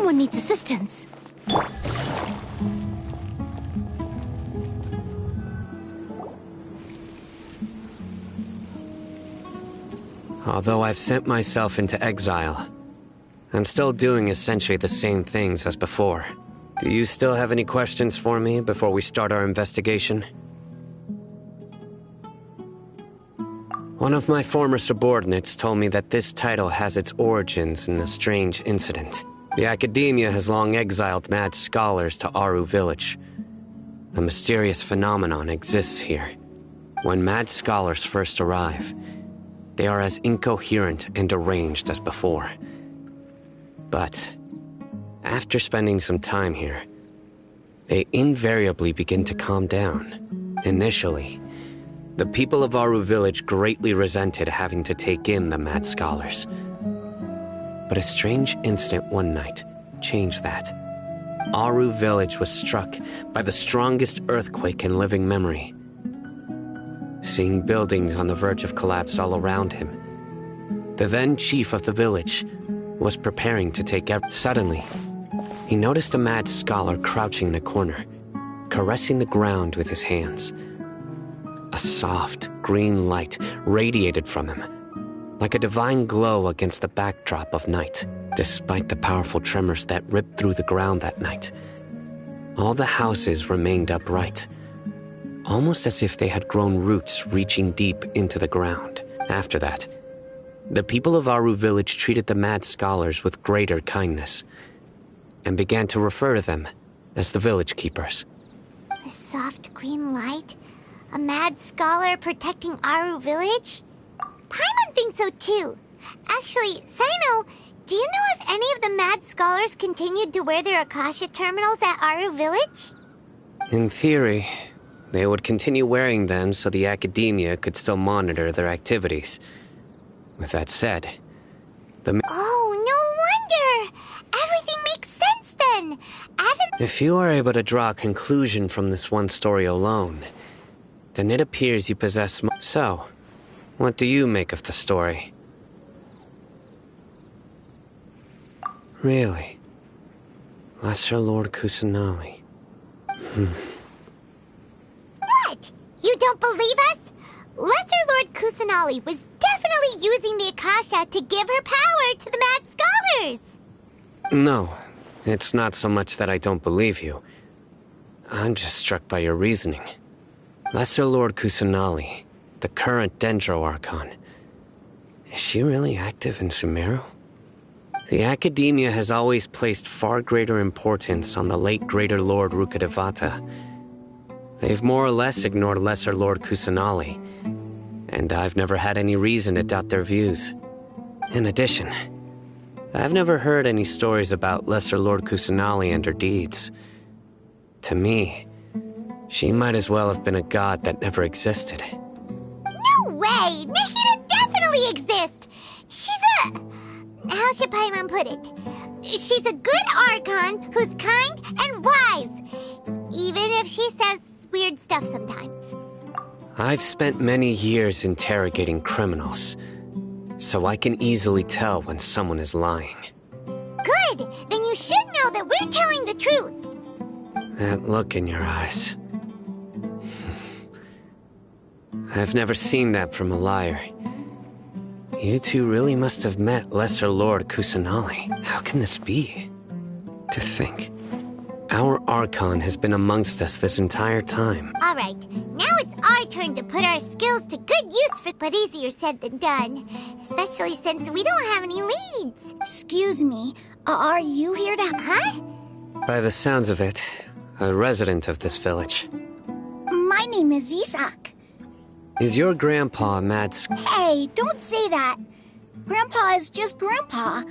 Someone needs assistance. Although I've sent myself into exile, I'm still doing essentially the same things as before. Do you still have any questions for me before we start our investigation? One of my former subordinates told me that this title has its origins in a strange incident. The Academia has long exiled mad scholars to Aru Village. A mysterious phenomenon exists here. When mad scholars first arrive, they are as incoherent and deranged as before. But after spending some time here, they invariably begin to calm down. Initially, the people of Aru Village greatly resented having to take in the mad scholars. But a strange incident one night changed that. Aru Village was struck by the strongest earthquake in living memory. Seeing buildings on the verge of collapse all around him, the then chief of the village was preparing to take Suddenly, he noticed a mad scholar crouching in a corner, caressing the ground with his hands. A soft, green light radiated from him, like a divine glow against the backdrop of night. Despite the powerful tremors that ripped through the ground that night, all the houses remained upright, almost as if they had grown roots reaching deep into the ground. After that, the people of Aru Village treated the mad scholars with greater kindness, and began to refer to them as the village keepers. A soft green light? A mad scholar protecting Aru Village? Paimon thinks so too. Actually, Sino, do you know if any of the mad scholars continued to wear their Akasha terminals at Aru Village? In theory, they would continue wearing them so the Academia could still monitor their activities. With that said, Oh, no wonder! Everything makes sense then! If you are able to draw a conclusion from this one story alone, then it appears you possess So, what do you make of the story? Really? Lesser Lord Kusanali. What? You don't believe us? Lesser Lord Kusanali was definitely using the Akasha to give her power to the mad scholars! No, it's not so much that I don't believe you. I'm just struck by your reasoning. Lesser Lord Kusanali, the current Dendro Archon, is she really active in Sumeru? The Academia has always placed far greater importance on the late Greater Lord Rukkhadevata. They've more or less ignored Lesser Lord Kusanali, and I've never had any reason to doubt their views. In addition, I've never heard any stories about Lesser Lord Kusanali and her deeds. To me, she might as well have been a god that never existed. No way! Nahida definitely exists! She's a... How should Paimon put it? She's a good Archon who's kind and wise, even if she says weird stuff sometimes. I've spent many years interrogating criminals, so I can easily tell when someone is lying. Good! Then you should know that we're telling the truth! That look in your eyes. I've never seen that from a liar. You two really must have met Lesser Lord Kusanali. How can this be? To think, our Archon has been amongst us this entire time. Alright, now it's our turn to put our skills to good use but easier said than done. Especially since we don't have any leads. Excuse me, are you here to... Huh? By the sounds of it, a resident of this village. My name is Isak. Is your grandpa mad? Hey, don't say that. Grandpa is just Grandpa.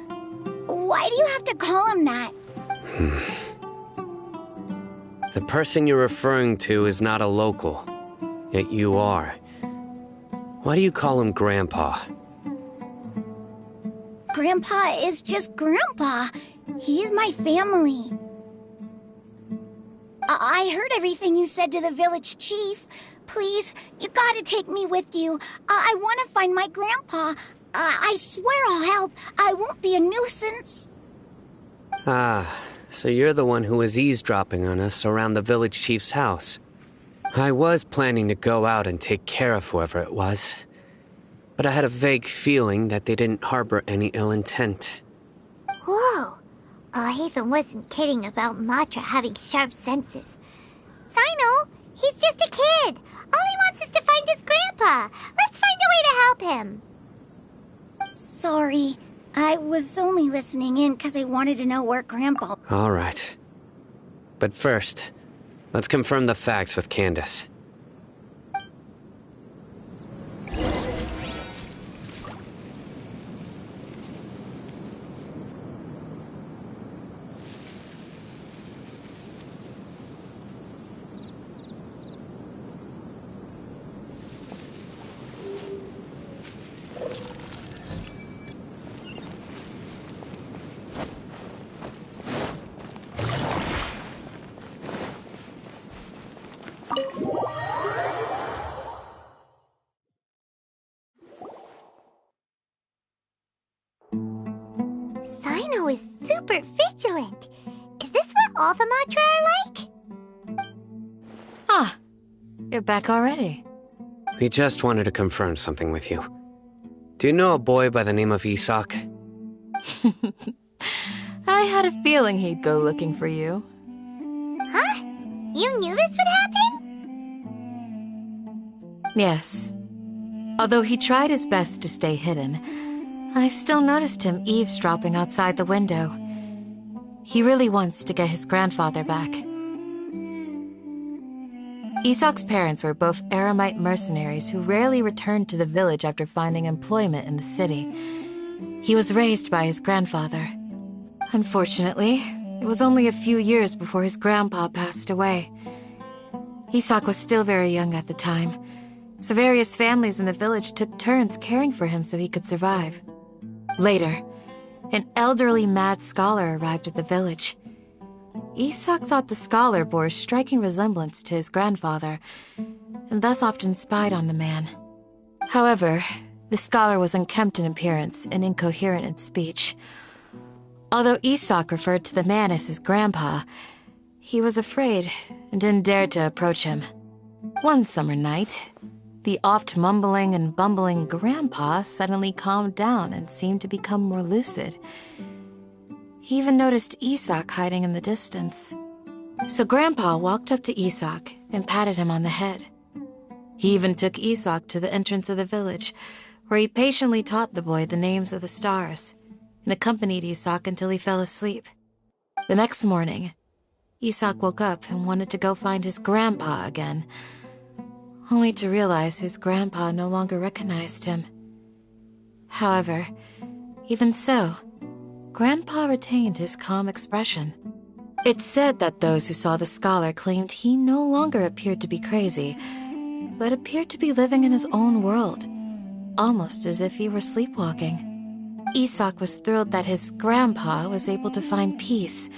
Why do you have to call him that? The person you're referring to is not a local, yet you are. Why do you call him Grandpa? Grandpa is just Grandpa. He's my family. I heard everything you said to the village chief. Please, you gotta take me with you. I want to find my grandpa. I swear I'll help. I won't be a nuisance. Ah, so you're the one who was eavesdropping on us around the village chief's house. I was planning to go out and take care of whoever it was, but I had a vague feeling that they didn't harbor any ill intent. Whoa. Haven wasn't kidding about Matra having sharp senses. Sino, he's just a kid. All he wants is to find his grandpa. Let's find a way to help him. Sorry. I was only listening in because I wanted to know where Grandpa... All right. But first, let's confirm the facts with Candace. Sino is super vigilant. Is this what all the Matra are like? Ah, you're back already. We just wanted to confirm something with you. Do you know a boy by the name of Isak? I had a feeling he'd go looking for you. Huh? You knew this would happen? Yes. Although he tried his best to stay hidden, I still noticed him eavesdropping outside the window. He really wants to get his grandfather back. Isak's parents were both Aramite mercenaries who rarely returned to the village after finding employment in the city. He was raised by his grandfather. Unfortunately, it was only a few years before his grandpa passed away. Isak was still very young at the time, so various families in the village took turns caring for him so he could survive. Later, an elderly mad scholar arrived at the village. Isak thought the scholar bore a striking resemblance to his grandfather, and thus often spied on the man. However, the scholar was unkempt in appearance and incoherent in speech. Although Isak referred to the man as his grandpa, he was afraid and didn't dare to approach him. One summer night, the oft-mumbling and bumbling grandpa suddenly calmed down and seemed to become more lucid. He even noticed Isak hiding in the distance. So Grandpa walked up to Isak and patted him on the head. He even took Isak to the entrance of the village, where he patiently taught the boy the names of the stars and accompanied Isak until he fell asleep. The next morning, Isak woke up and wanted to go find his grandpa again, only to realize his grandpa no longer recognized him. However, even so, Grandpa retained his calm expression. It's said that those who saw the scholar claimed he no longer appeared to be crazy, but appeared to be living in his own world, almost as if he were sleepwalking. Isak was thrilled that his grandpa was able to find peace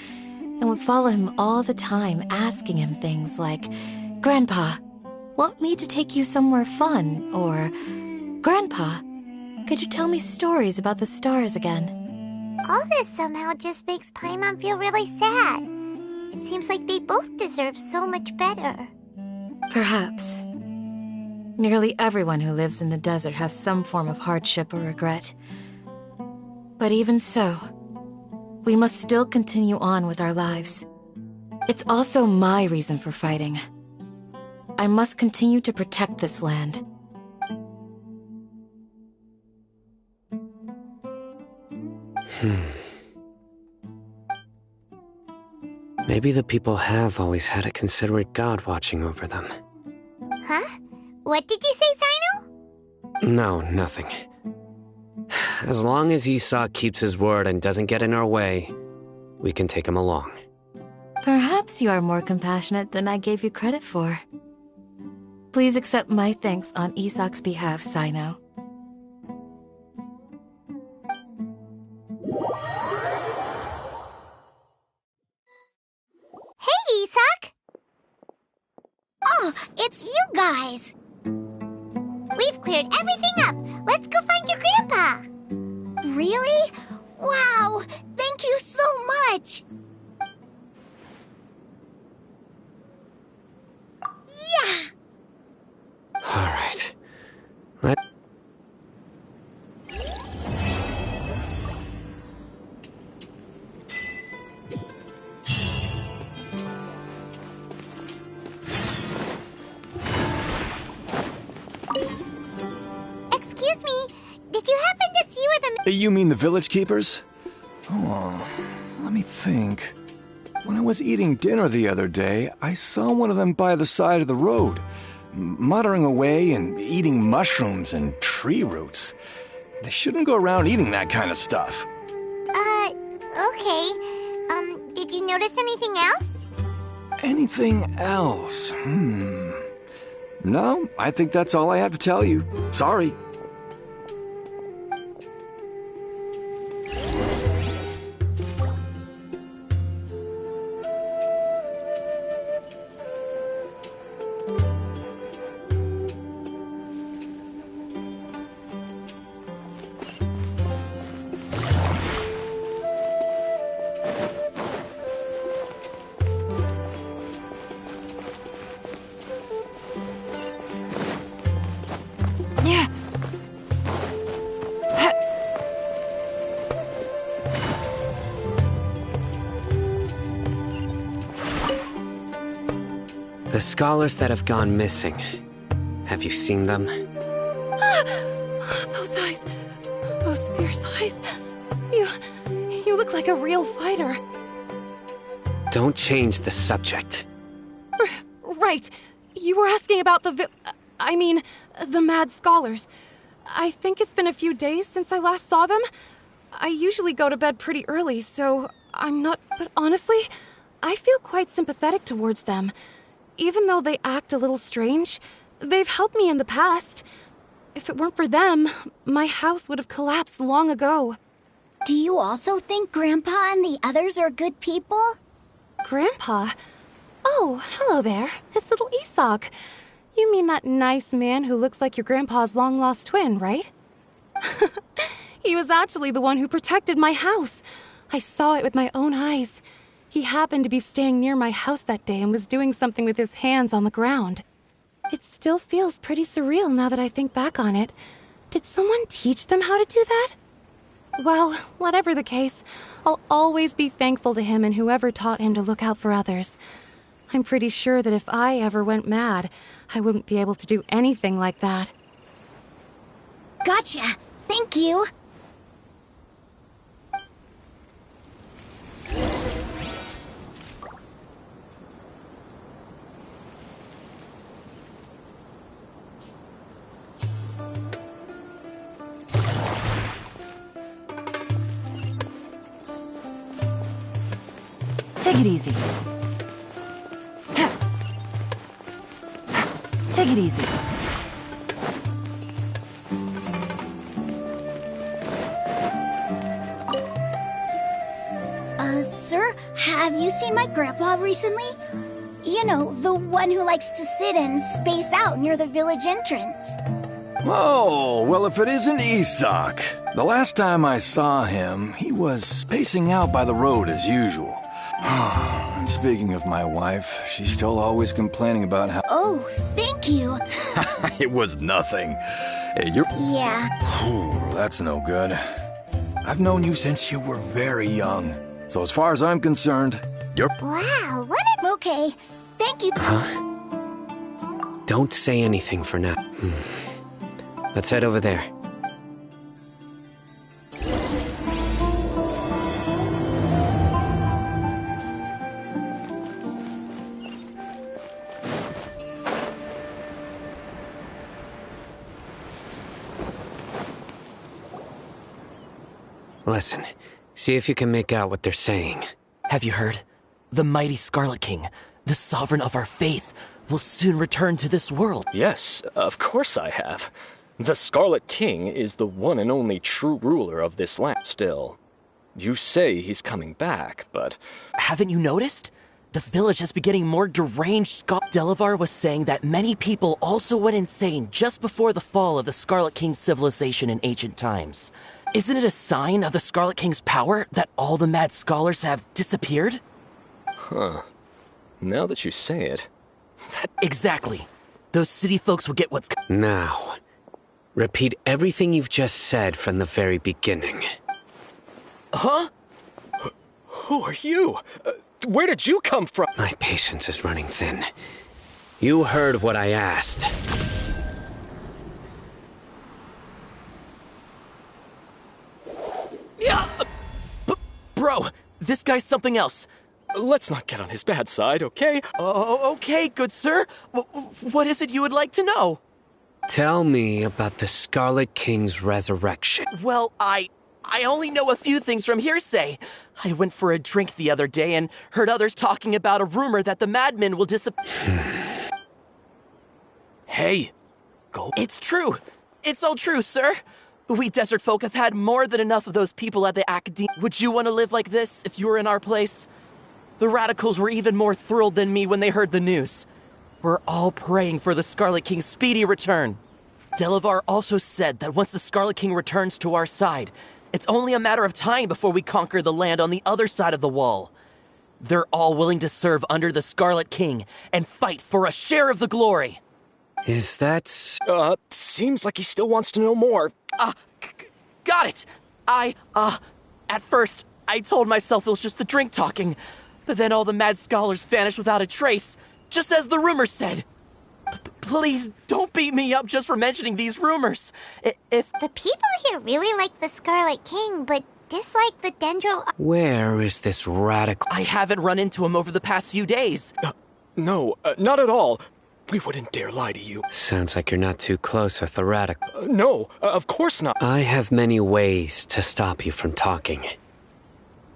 and would follow him all the time, asking him things like, "Grandpa, want me to take you somewhere fun?" Or, "Grandpa, could you tell me stories about the stars again?" All this somehow just makes Paimon feel really sad. It seems like they both deserve so much better. Perhaps. Nearly everyone who lives in the desert has some form of hardship or regret. But even so, we must still continue on with our lives. It's also my reason for fighting. I must continue to protect this land. Maybe the people have always had a considerate god watching over them. Huh? What did you say, Sino? No, nothing. As long as Isak keeps his word and doesn't get in our way, we can take him along. Perhaps you are more compassionate than I gave you credit for. Please accept my thanks on Isak's behalf, Sino. Hey, Isak! Oh, it's you guys! We've cleared everything up. Let's go find your grandpa. Really? Wow! Thank you so much! Yeah! All right. Let... Excuse me, did you happen to see where the... You mean the village keepers? Oh, let me think. When I was eating dinner the other day, I saw one of them by the side of the road, muttering away and eating mushrooms and tree roots. They shouldn't go around eating that kind of stuff. Okay. Did you notice anything else? Anything else? No, I think that's all I have to tell you. Sorry. The scholars that have gone missing. Have you seen them? Those eyes. Those fierce eyes. You look like a real fighter. Don't change the subject. Right. You were asking about the the mad scholars. I think it's been a few days since I last saw them. I usually go to bed pretty early, so I'm not... But honestly, I feel quite sympathetic towards them. Even though they act a little strange, they've helped me in the past. If it weren't for them, my house would have collapsed long ago. Do you also think Grandpa and the others are good people? Grandpa? Oh, hello there. It's little Isak. You mean that nice man who looks like your grandpa's long-lost twin, right? He was actually the one who protected my house. I saw it with my own eyes. He happened to be staying near my house that day and was doing something with his hands on the ground. It still feels pretty surreal now that I think back on it. Did someone teach them how to do that? Well, whatever the case, I'll always be thankful to him and whoever taught him to look out for others. I'm pretty sure that if I ever went mad, I wouldn't be able to do anything like that. Gotcha. Thank you. Take it easy. Take it easy. Sir, have you seen my grandpa recently? You know, the one who likes to sit and space out near the village entrance. Oh, well, if it isn't Isak. The last time I saw him, he was spacing out by the road as usual. And speaking of my wife, she's still always complaining about how... Oh, thank you. It was nothing. Hey, you're... Yeah. Ooh, that's no good. I've known you since you were very young. So as far as I'm concerned, you're... Wow, what a... Okay, thank you. Huh? Don't say anything for now. Let's head over there. Listen, see if you can make out what they're saying. Have you heard? The mighty Scarlet King, the sovereign of our faith, will soon return to this world. Yes, of course I have. The Scarlet King is the one and only true ruler of this land still. You say he's coming back, but... Haven't you noticed? The village has been getting more deranged. Delavar was saying that many people also went insane just before the fall of the Scarlet King civilization in ancient times. Isn't it a sign of the Scarlet King's power that all the mad scholars have disappeared? Huh. Now that you say it... Exactly. Those city folks will get what's... Now, repeat everything you've just said from the very beginning. Huh? Who are you? Where did you come from? My patience is running thin. You heard what I asked. Yeah! Bro, this guy's something else. Let's not get on his bad side, okay? Oh, okay, good sir. What is it you would like to know? Tell me about the Scarlet King's resurrection. Well, I only know a few things from hearsay. I went for a drink the other day and heard others talking about a rumor that the madmen will disappear. Hey, go. It's true. It's all true, sir. We desert folk have had more than enough of those people at the academy. Would you want to live like this if you were in our place? The radicals were even more thrilled than me when they heard the news. We're all praying for the Scarlet King's speedy return. Delavar also said that once the Scarlet King returns to our side, it's only a matter of time before we conquer the land on the other side of the wall. They're all willing to serve under the Scarlet King and fight for a share of the glory. Is that... Seems like he still wants to know more. Got it! At first, I told myself it was just the drink talking, but then all the mad scholars vanished without a trace, just as the rumors said. Please, don't beat me up just for mentioning these rumors. If The people here really like the Scarlet King, but dislike the Dendro... Where is this radical... I haven't run into him over the past few days. No, not at all. We wouldn't dare lie to you. Sounds like you're not too close with the radical. No, of course not. I have many ways to stop you from talking.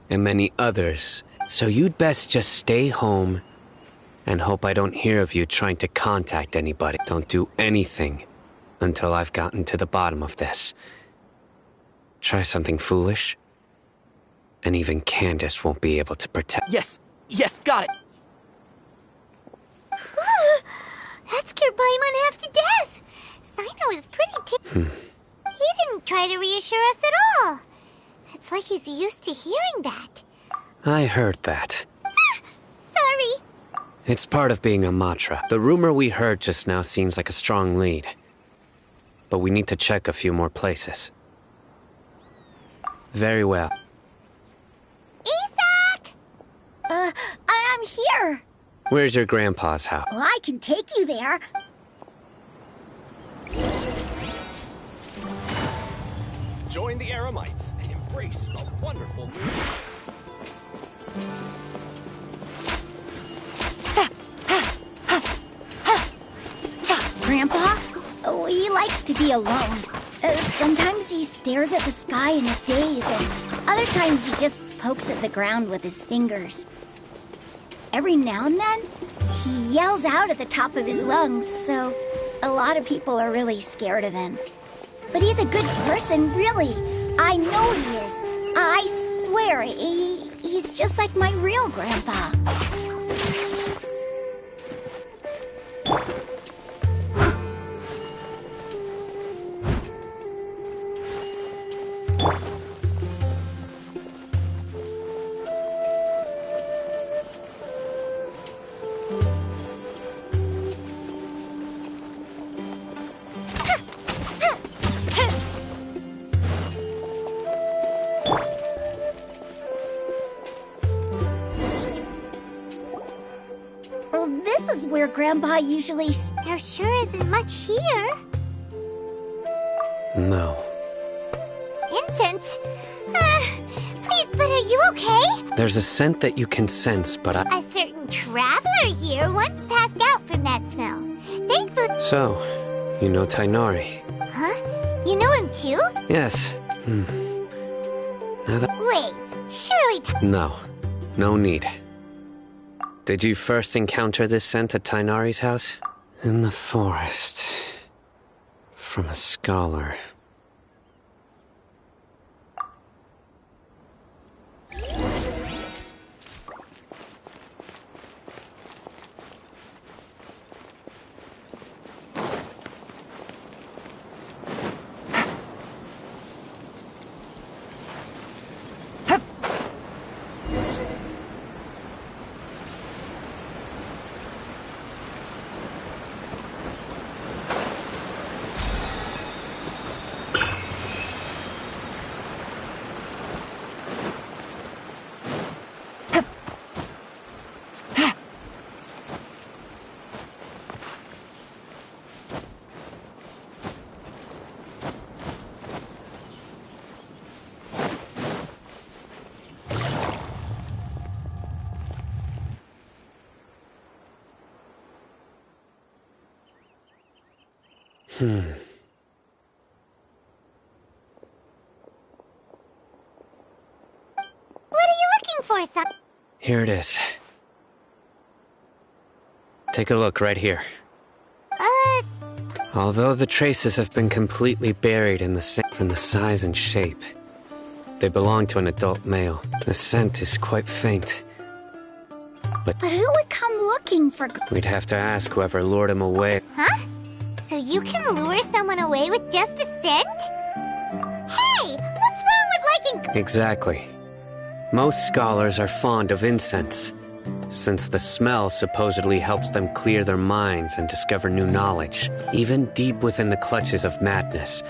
And many others, so you'd best just stay home and hope I don't hear of you trying to contact anybody. Don't do anything until I've gotten to the bottom of this. Try something foolish, and even Candace won't be able to protect... Yes, got it. That scared Paimon half to death. Sino is pretty He didn't try to reassure us at all. It's like he's used to hearing that. I heard that. Sorry. It's part of being a Matra. The rumor we heard just now seems like a strong lead. But we need to check a few more places. Very well. Isak! I'm here. Where's your grandpa's house? Well, I can take you there. Join the Aramites and embrace a wonderful new... Grandpa? Oh, he likes to be alone. Sometimes he stares at the sky in a daze, and other times he just pokes at the ground with his fingers. Every now and then, he yells out at the top of his lungs, so a lot of people are really scared of him. But he's a good person, really. I know he is. I swear, he's just like my real grandpa. This is where Grandpa usually... There sure isn't much here. No. Incense? Please, but are you okay? There's a scent that you can sense, but I... A certain traveler here once passed out from that smell. Thankfully... So, you know Tainari? Huh? You know him too? Yes. Now that... Wait, surely... No need. Did you first encounter this scent at Tainari's house? In the forest. From a scholar. What are you looking for, son? Here it is. Take a look right here. Although the traces have been completely buried in the sand from the size and shape, they belong to an adult male. The scent is quite faint. But who would come looking for... We'd have to ask whoever lured him away. Huh? So you can lure someone away with just a scent? Hey! What's wrong with liking... Exactly. Most scholars are fond of incense, since the smell supposedly helps them clear their minds and discover new knowledge. Even deep within the clutches of madness,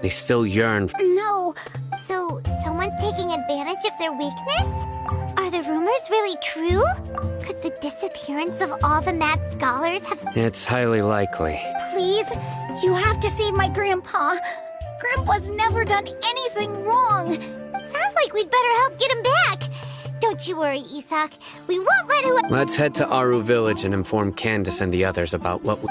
they still yearn... No. So, someone's taking advantage of their weakness? Are the rumors really true? Could the disappearance of all the mad scholars have... It's highly likely. Please, you have to save my grandpa. Grandpa's never done anything wrong. Sounds like we'd better help get him back. Don't you worry, Isak. We won't let who... Let's head to Aru Village and inform Candace and the others about what we...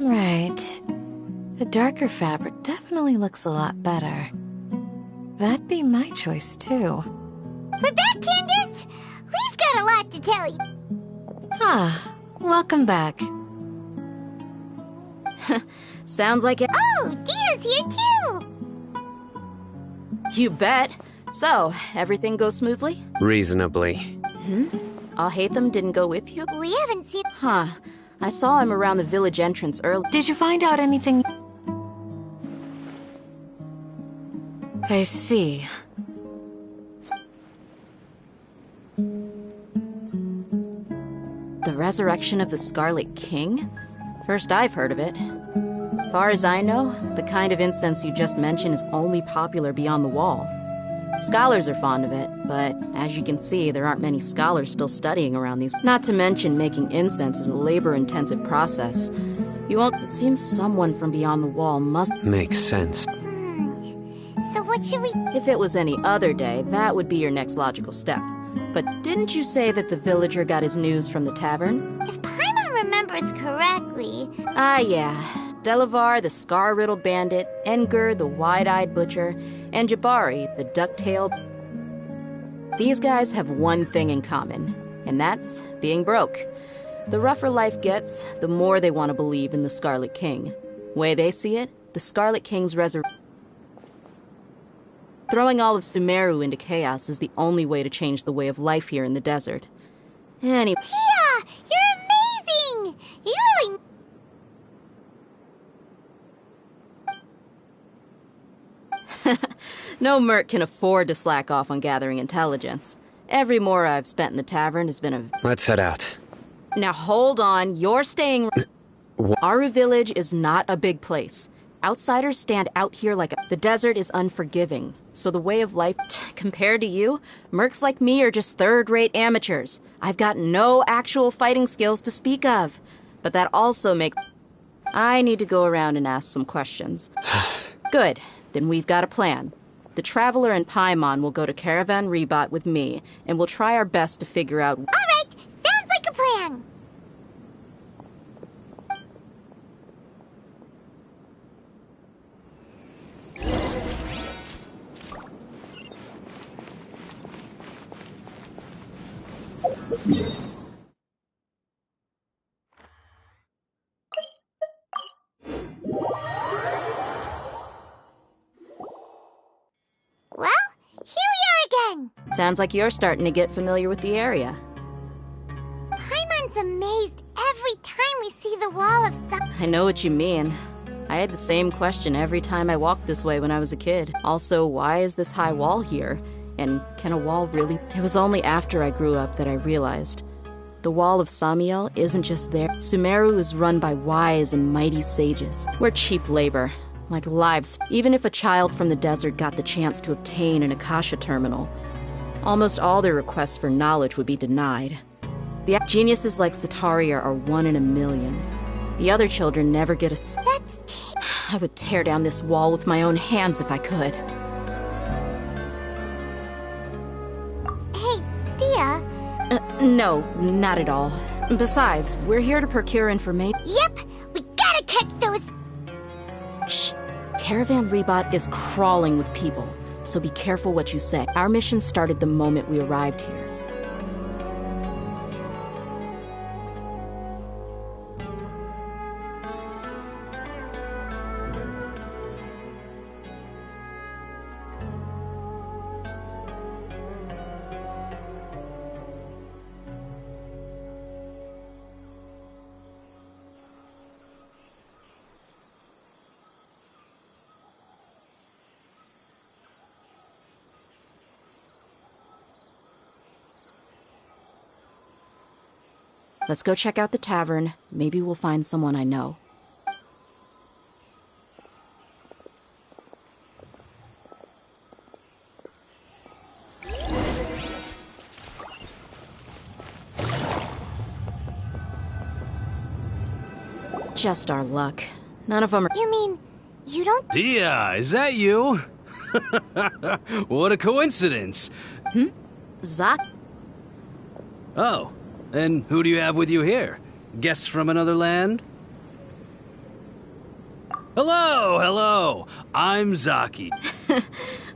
Right. The darker fabric definitely looks a lot better. That'd be my choice, too. We're back, Candace! We've got a lot to tell you. Ah, welcome back. Sounds like it. Oh, Dia's here, too! You bet. So, everything goes smoothly? Reasonably. I'll hate them didn't go with you? We haven't seen... Huh. I saw him around the village entrance early. Did you find out anything? I see. The resurrection of the Scarlet King? First I've heard of it. Far as I know, the kind of incense you just mentioned is only popular beyond the wall. Scholars are fond of it, but as you can see, there aren't many scholars still studying around these. Not to mention making incense is a labor-intensive process. It seems someone from beyond the wall must... Makes sense. So what should we... If it was any other day, that would be your next logical step. But didn't you say that the villager got his news from the tavern? If Paimon remembers correctly... Ah, yeah. Delavar, the scar-riddled bandit, Enger, the wide-eyed butcher, and Jabari, the duck-tailed... These guys have one thing in common, and that's being broke. The rougher life gets, the more they want to believe in the Scarlet King. Way they see it, the Scarlet King's resurrection... Throwing all of Sumeru into chaos is the only way to change the way of life here in the desert. Anyway... Tia! You're amazing! You really... No merc can afford to slack off on gathering intelligence. Every more I've spent in the tavern has been a... Let's head out. Now hold on, you're staying... Aru Village is not a big place. Outsiders stand out here like the desert is unforgiving. So the way of life, compared to you, mercs like me are just third-rate amateurs. I've got no actual fighting skills to speak of. But that also makes... I need to go around and ask some questions. Good, then we've got a plan. The Traveler and Paimon will go to Caravan Rebot with me, and we'll try our best to figure out... All right, sounds like a plan. Well, here we are again. Sounds like you're starting to get familiar with the area. Paimon's amazed every time we see the wall of sun. I know what you mean. I had the same question every time I walked this way when I was a kid. Also, why is this high wall here? And can a wall really... It was only after I grew up that I realized. The Wall of Samiel isn't just there. Sumeru is run by wise and mighty sages. We're cheap labor, like livestock. Even if a child from the desert got the chance to obtain an Akasha terminal, almost all their requests for knowledge would be denied. The geniuses like Sataria are 1 in a million. The other children never get a I would tear down this wall with my own hands if I could. Hey, Dia. No, not at all. Besides, we're here to procure information. Yep, we gotta catch those. Shh. Caravan Rebot is crawling with people, so be careful what you say. Our mission started the moment we arrived here. Let's go check out the tavern. Maybe we'll find someone I know. Just our luck. None of them are— You mean, you don't— Dia, is that you? What a coincidence. Zak? Oh, and who do you have with you here? Guests from another land? Hello, hello. I'm Zaki.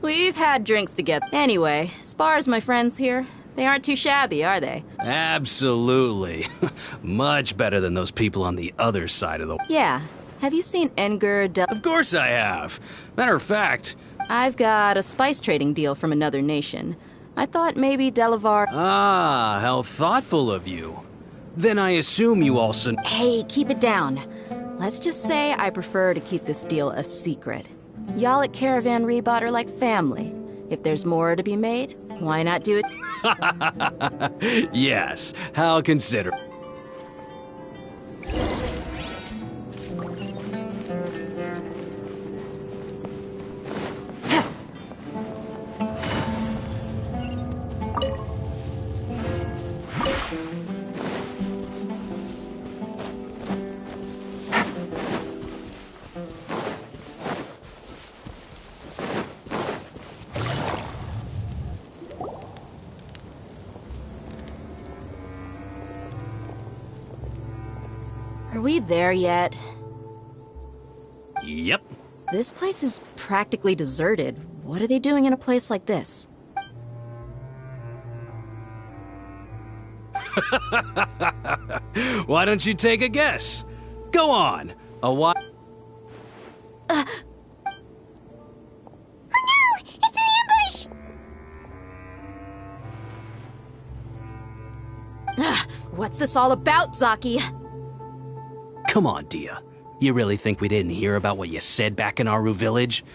We've had drinks together. Anyway, as far as my friends here, they aren't too shabby, are they? Absolutely. Much better than those people on the other side of the— Yeah. Have you seen Enger Of course I have. Matter of fact— I've got a spice trading deal from another nation. I thought maybe Delavar— Ah, how thoughtful of you. Then I assume you also— Hey, keep it down. Let's just say I prefer to keep this deal a secret. Y'all at Caravan Rebot are like family. If there's more to be made, why not do it? Yes, how considerate. Are we there yet? Yep. This place is practically deserted. What are they doing in a place like this? Why don't you take a guess? Go on. A what? Oh no! It's an ambush! What's this all about, Zaki? Come on, Dia. You really think we didn't hear about what you said back in Aru Village?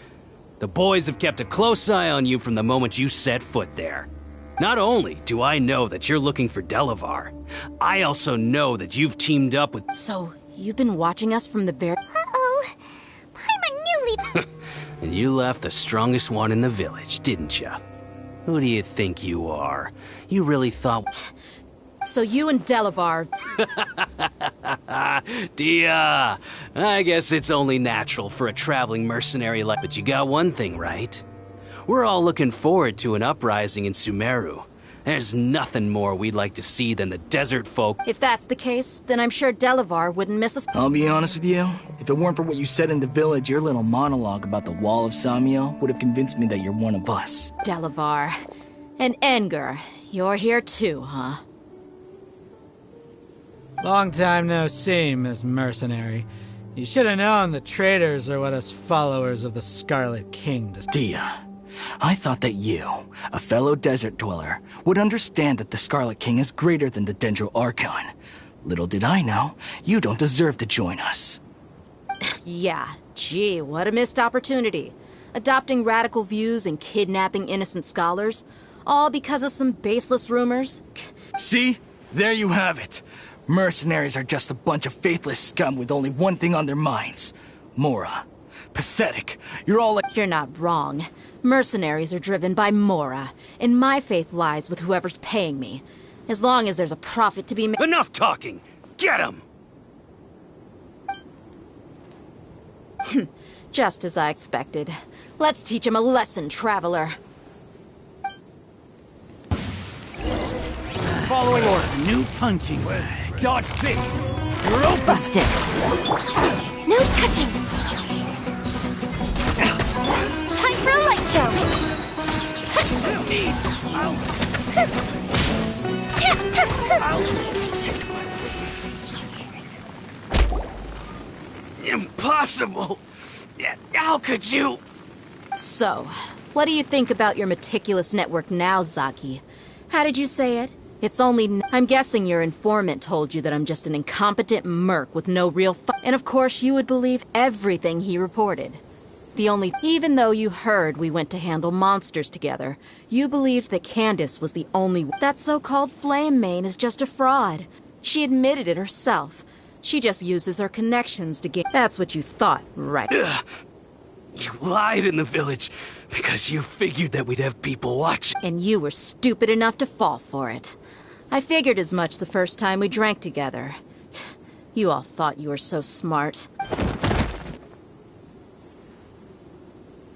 The boys have kept a close eye on you from the moment you set foot there. Not only do I know that you're looking for Delavar, I also know that you've teamed up with— So, you've been watching us from the very— Uh-oh. I'm a newly— And you left the strongest one in the village, didn't you? Who do you think you are? You really thought— So you and Delavar— Dia, I guess it's only natural for a traveling mercenary like— But you got one thing right. We're all looking forward to an uprising in Sumeru. There's nothing more we'd like to see than the desert folk— If that's the case, then I'm sure Delavar wouldn't miss us. I'll be honest with you. If it weren't for what you said in the village, your little monologue about the Wall of Samiel would have convinced me that you're one of us. Delavar. And Enger, you're here too, huh? Long time no see, Miss Mercenary. You should have known the traitors are what us followers of the Scarlet King do. Dia, I thought that you, a fellow desert dweller, would understand that the Scarlet King is greater than the Dendro Archon. Little did I know, you don't deserve to join us. Yeah, gee, what a missed opportunity. Adopting radical views and kidnapping innocent scholars, all because of some baseless rumors. See? There you have it. Mercenaries are just a bunch of faithless scum with only one thing on their minds. Mora. Pathetic. You're all like— You're not wrong. Mercenaries are driven by Mora, and my faith lies with whoever's paying me. As long as there's a profit to be made— Enough talking! Get him! Just as I expected. Let's teach him a lesson, traveler. Following orders. New punching bag. Dodge this! You're open! Busted. No touching! Time for a light show! Impossible! How could you? So, what do you think about your meticulous network now, Zaki? How did you say it? It's only— I'm guessing your informant told you that I'm just an incompetent merc with no real and of course you would believe everything he reported. Even though you heard we went to handle monsters together, you believed that Candace was the only— That so-called Flame Mane is just a fraud. She admitted it herself. She just uses her connections to get— That's what you thought, right? You lied in the village because you figured that we'd have people watching. And you were stupid enough to fall for it. I figured as much the first time we drank together. You all thought you were so smart.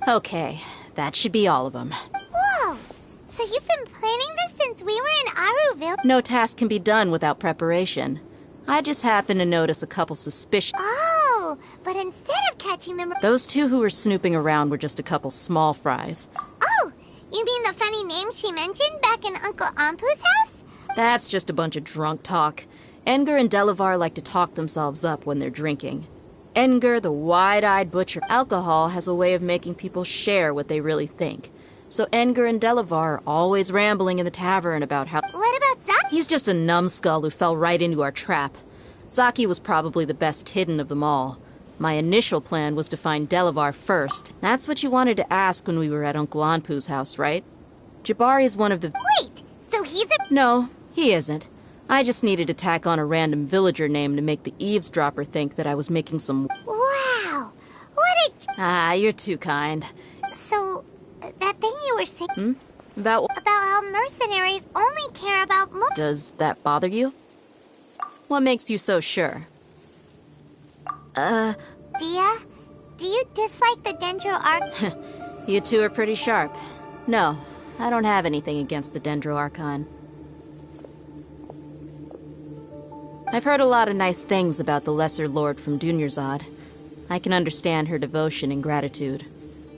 Okay, that should be all of them. Whoa! So you've been planning this since we were in Aruville? No task can be done without preparation. I just happened to notice a couple suspicious— Oh, but instead of catching them— Those two who were snooping around were just a couple small fries. Oh, you mean the funny name she mentioned back in Uncle Ampu's house? That's just a bunch of drunk talk. Edgar and Delavar like to talk themselves up when they're drinking. Edgar, the wide-eyed butcher— Alcohol has a way of making people share what they really think. So Edgar and Delavar are always rambling in the tavern about how— What about Zaki? He's just a numbskull who fell right into our trap. Zaki was probably the best hidden of them all. My initial plan was to find Delavar first. That's what you wanted to ask when we were at Uncle Anpu's house, right? Jabari is one of the— Wait, so he's a— No, he isn't. I just needed to tack on a random villager name to make the eavesdropper think that I was making some— Wow! What a— Ah, you're too kind. So, that thing you were saying— About— About how mercenaries only care about Does that bother you? What makes you so sure? Dia, do you dislike the Dendro Arc? You two are pretty sharp. No, I don't have anything against the Dendro Archon. I've heard a lot of nice things about the Lesser Lord from Dunyarzad. I can understand her devotion and gratitude.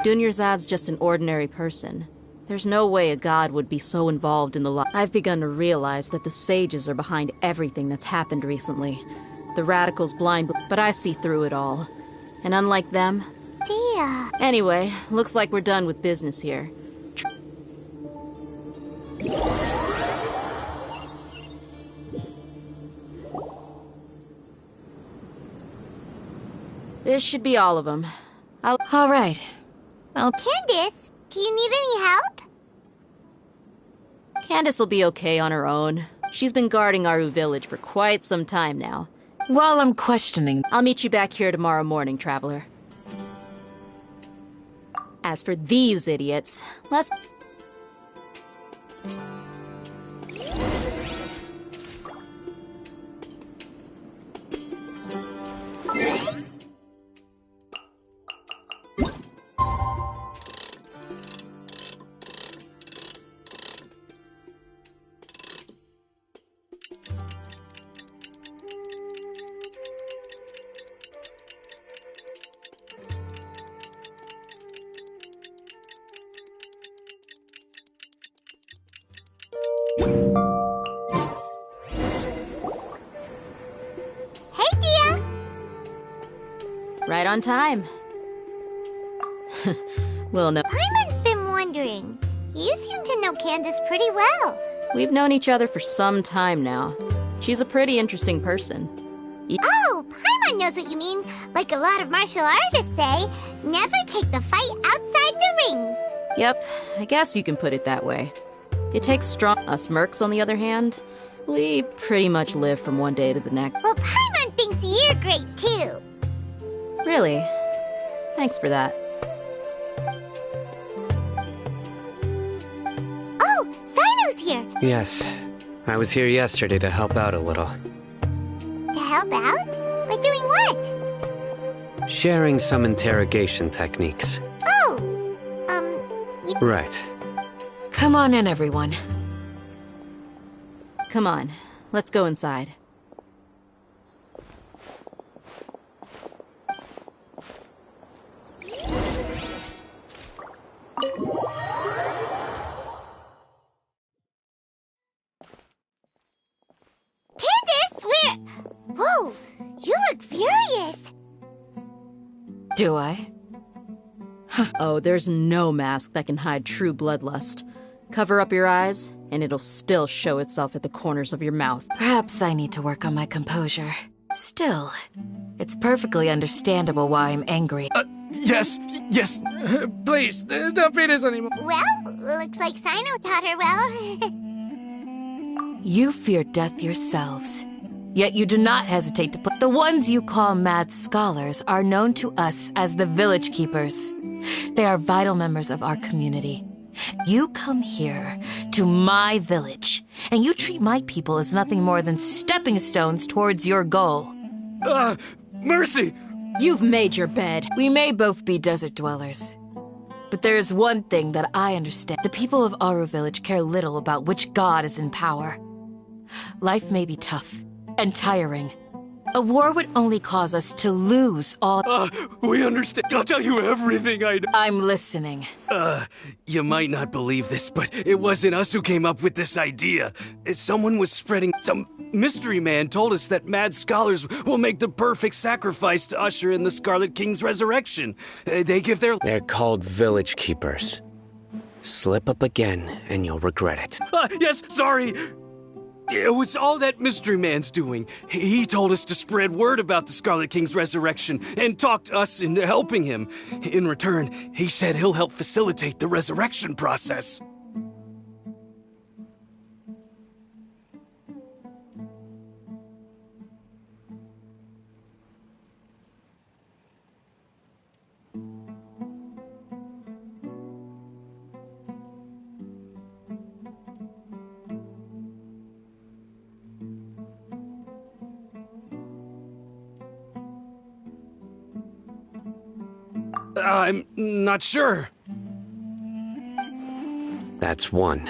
Dunyarzad's just an ordinary person. There's no way a god would be so involved in the I've begun to realize that the sages are behind everything that's happened recently. The radicals blind, but I see through it all. And unlike them— Dia. Anyway, looks like we're done with business here. This should be all of them. All right. Candace, do you need any help? Candace will be okay on her own. She's been guarding Aru Village for quite some time now. While I'm questioning, I'll meet you back here tomorrow morning, traveler. As for these idiots, let's— Hey, Dia! Right on time. Well, no. Paimon's been wondering. You seem to know Candace pretty well. We've known each other for some time now. She's a pretty interesting person. Oh, Paimon knows what you mean. Like a lot of martial artists say, never take the fight outside the ring. Yep, I guess you can put it that way. It takes strong— Us mercs, on the other hand, We pretty much live from one day to the next. Well, Paimon thinks you're great too. Really? Thanks for that. Oh, Sino's here. Yes. I was here yesterday to help out a little. To help out? By doing what? Sharing some interrogation techniques. Oh, Right. Come on in, everyone. Come on, let's go inside. Candace, Whoa, you look furious. Do I? Oh, there's no mask that can hide true bloodlust. Cover up your eyes, and it'll still show itself at the corners of your mouth. Perhaps I need to work on my composure. Still, it's perfectly understandable why I'm angry. Yes. Please, don't beat us anymore. Well, looks like Sino taught her well. You fear death yourselves. Yet you do not hesitate to put... The ones you call mad scholars are known to us as the village keepers. They are vital members of our community. You come here, to my village, and you treat my people as nothing more than stepping stones towards your goal. Mercy! You've made your bed. We may both be desert dwellers. But there is one thing that I understand. The people of Aru Village care little about which god is in power. Life may be tough and tiring. A war would only cause us to lose all... We understand. I'll tell you everything I know. I'm listening. You might not believe this, but it wasn't us who came up with this idea. Someone was spreading... Some mystery man told us that mad scholars will make the perfect sacrifice to usher in the Scarlet King's resurrection. They give their... They're called village keepers. Slip up again, and you'll regret it. Yes, sorry. It was all that mystery man's doing. He told us to spread word about the Scarlet King's resurrection and talked us into helping him. In return, he said he'll help facilitate the resurrection process. I'm not sure. That's one.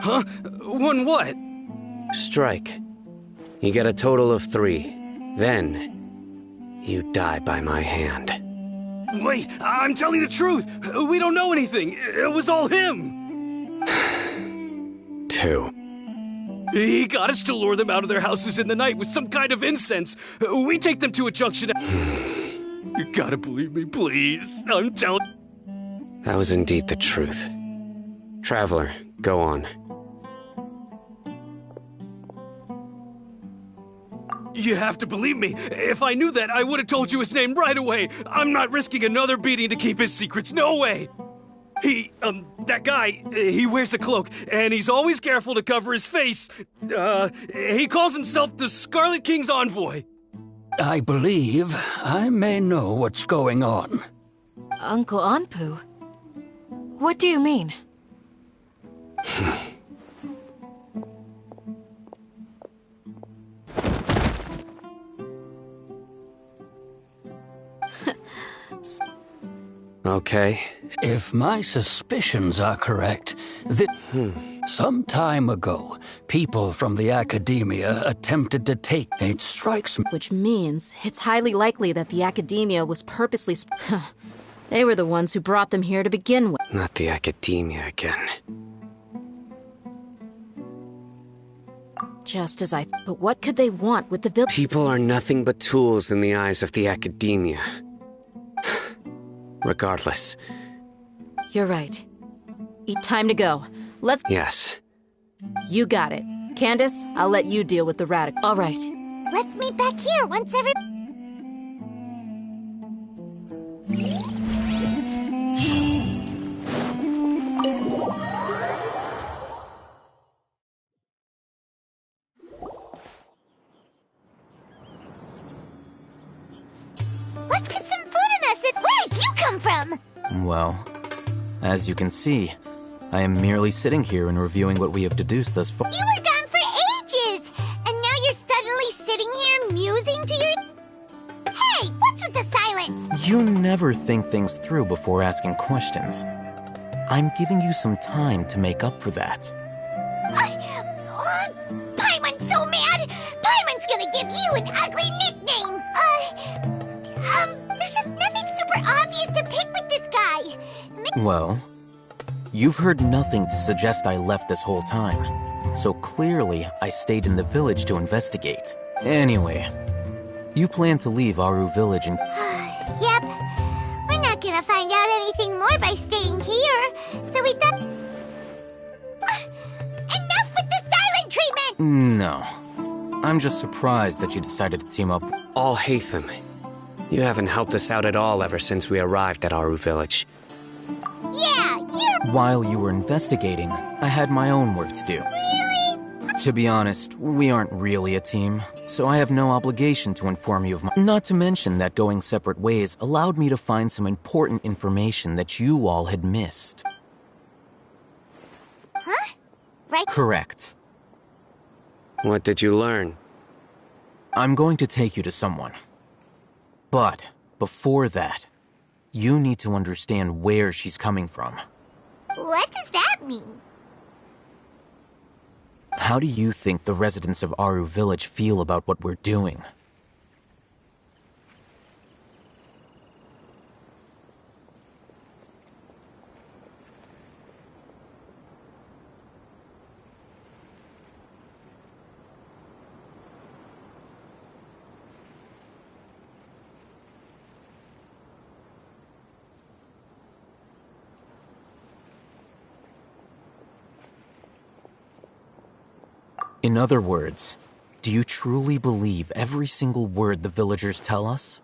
Huh? One what? Strike. You get a total of 3. Then, you die by my hand. Wait, I'm telling the truth. We don't know anything. It was all him. 2. He got us to lure them out of their houses in the night with some kind of incense. We take them to a junction. You gotta believe me, please. I'm telling... That was indeed the truth. Traveler, go on. You have to believe me. If I knew that, I would have told you his name right away. I'm not risking another beating to keep his secrets. No way. That guy, he wears a cloak, and he's always careful to cover his face. He calls himself the Scarlet King's envoy. I believe I may know what's going on. Uncle Anpu? What do you mean? Okay. If my suspicions are correct, some time ago, people from the academia attempted to take... It strikes me... Which means it's highly likely that the academia was purposely... They were the ones who brought them here to begin with. Not the academia again. Just as I... But what could they want with the village? People are nothing but tools in the eyes of the academia. Regardless. You're right. Time to go. Let's... Yes. You got it. Candace, I'll let you deal with the radical. All right. Let's meet back here once come from? Well, as you can see, I am merely sitting here and reviewing what we have deduced thus far. You were gone for ages! And now you're suddenly sitting here musing to your... Hey, what's with the silence? You never think things through before asking questions. I'm giving you some time to make up for that. Paimon's so mad! Paimon's gonna give you an ugly nickname! There's just nothing super obvious to pick with this guy. Well, you've heard nothing to suggest I left this whole time. So clearly, I stayed in the village to investigate. Anyway, you plan to leave Aru Village and... Yep. We're not gonna find out anything more by staying here. So we thought... Enough with the silent treatment! No. I'm just surprised that you decided to team up... Alhaitham, you haven't helped us out at all ever since we arrived at Aru Village. Yeah, you're... While you were investigating, I had my own work to do. Really? To be honest, we aren't really a team, so I have no obligation to inform you of my... Not to mention that going separate ways allowed me to find some important information that you all had missed. Huh? Right? Correct. What did you learn? I'm going to take you to someone. But, before that, you need to understand where she's coming from. What does that mean? How do you think the residents of Aru Village feel about what we're doing? In other words, do you truly believe every single word the villagers tell us?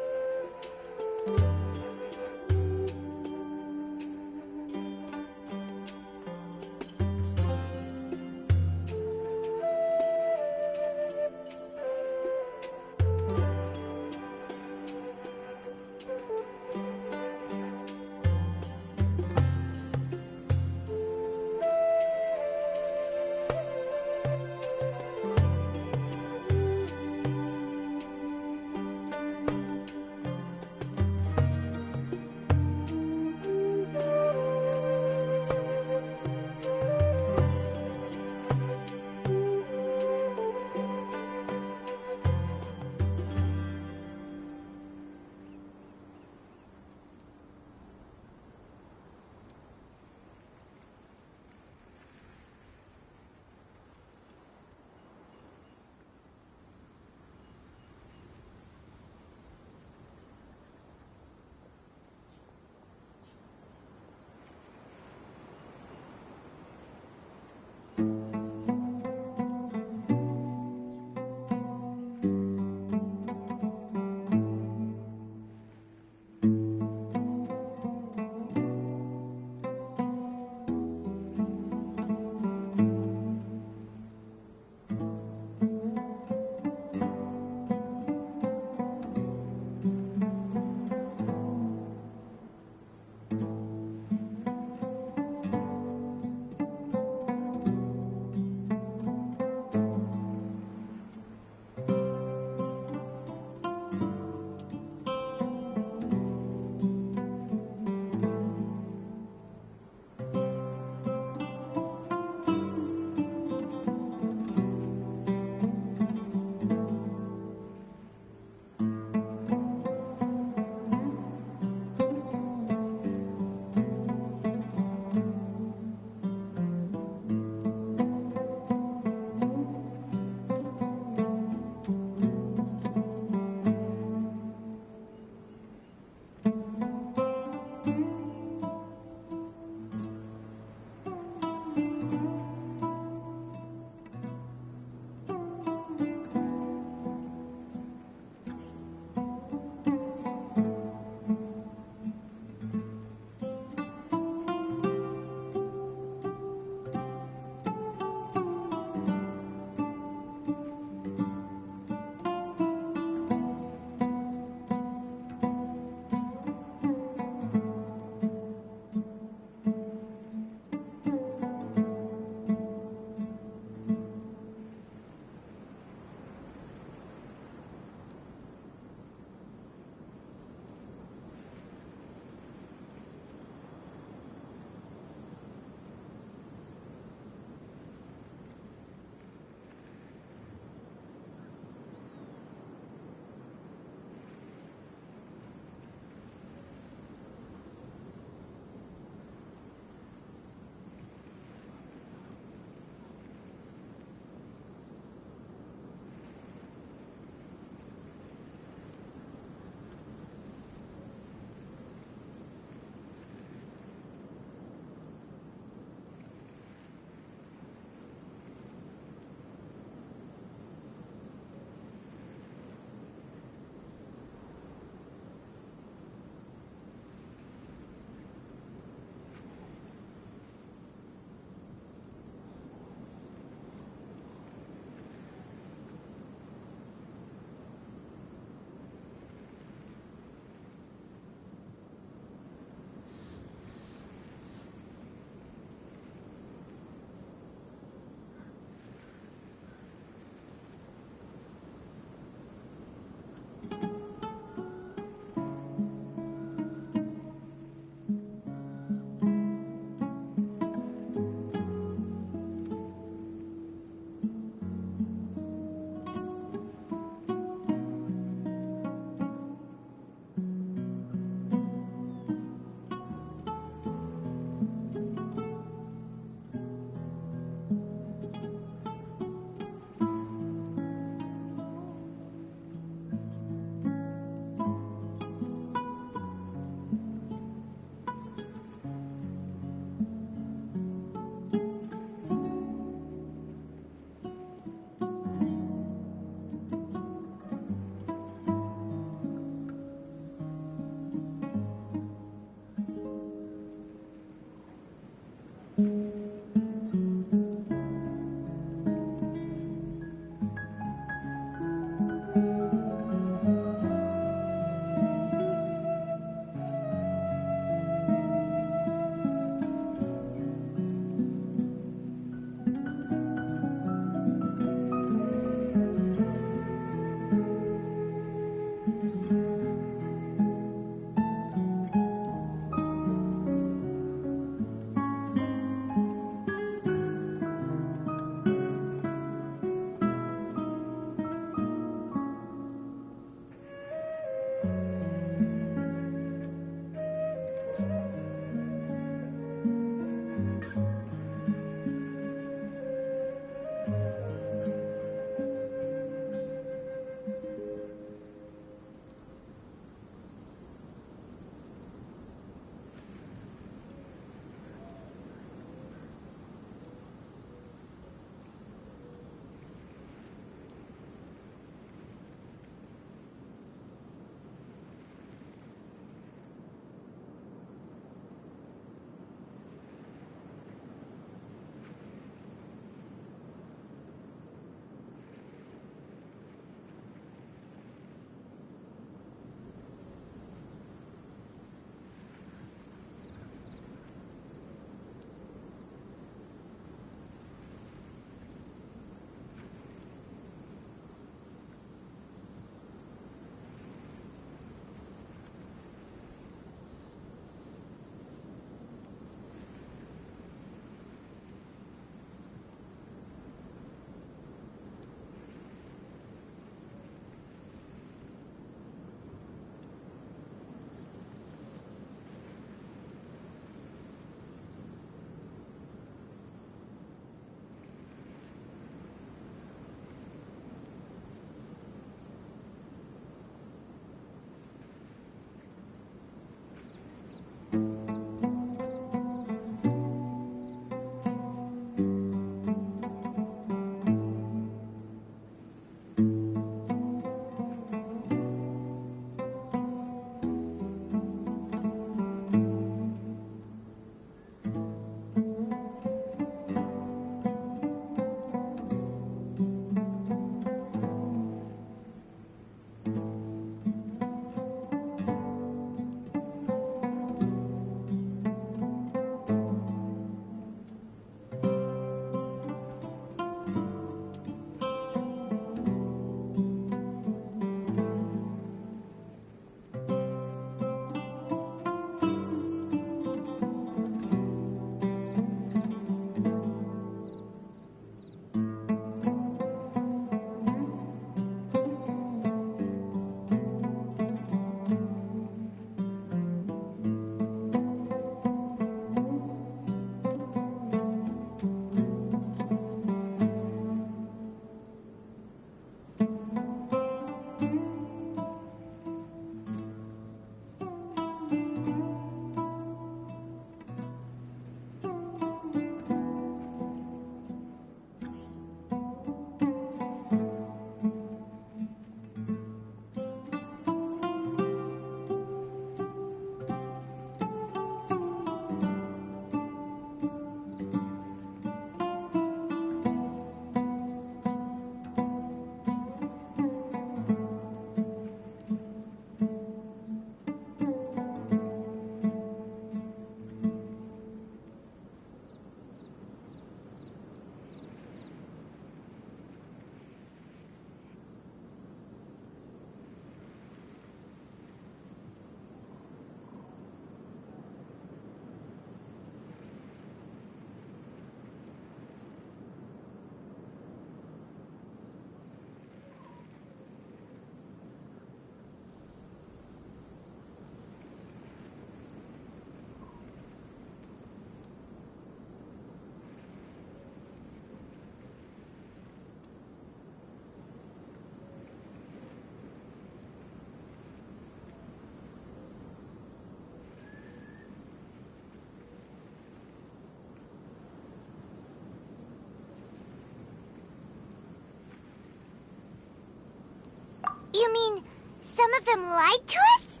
You mean some of them lied to us?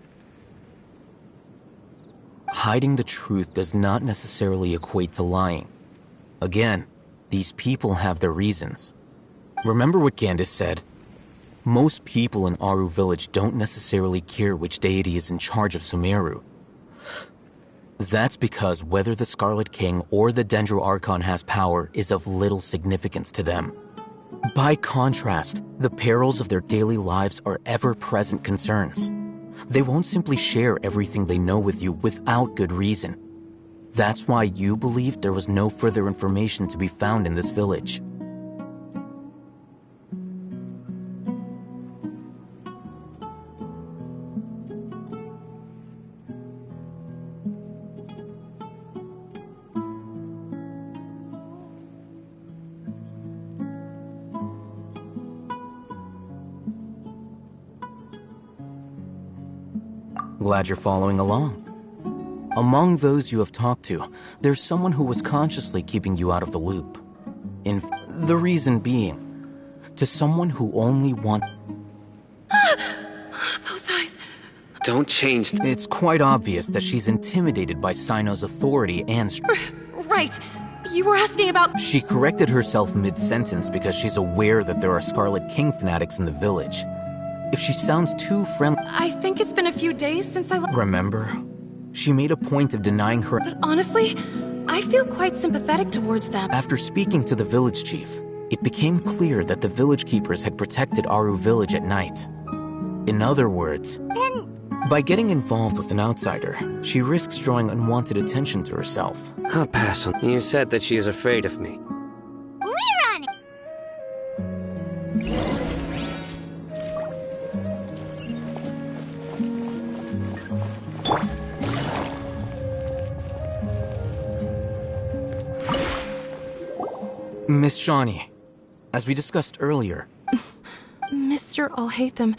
Hiding the truth does not necessarily equate to lying. Again, these people have their reasons. Remember what Gandis said? Most people in Aru Village don't necessarily care which deity is in charge of Sumeru. That's because whether the Scarlet King or the Dendro Archon has power is of little significance to them. By contrast, the perils of their daily lives are ever-present concerns. They won't simply share everything they know with you without good reason. That's why you believed there was no further information to be found in this village. Glad you're following along. Among those you have talked to, there's someone who was consciously keeping you out of the loop. The reason being, to someone who only wants... Those eyes... Don't change... It's quite obvious that she's intimidated by Sino's authority and... Right. You were asking about... She corrected herself mid-sentence because she's aware that there are Scarlet King fanatics in the village. If she sounds too friendly... I think it's been a few days since I... Remember? She made a point of denying her... But honestly, I feel quite sympathetic towards them. After speaking to the village chief, it became clear that the village keepers had protected Aru Village at night. In other words, by getting involved with an outsider, she risks drawing unwanted attention to herself. I'll pass on. You said that she is afraid of me. We're on it! Miss Shawnee, as we discussed earlier... Mr. I'll hate them.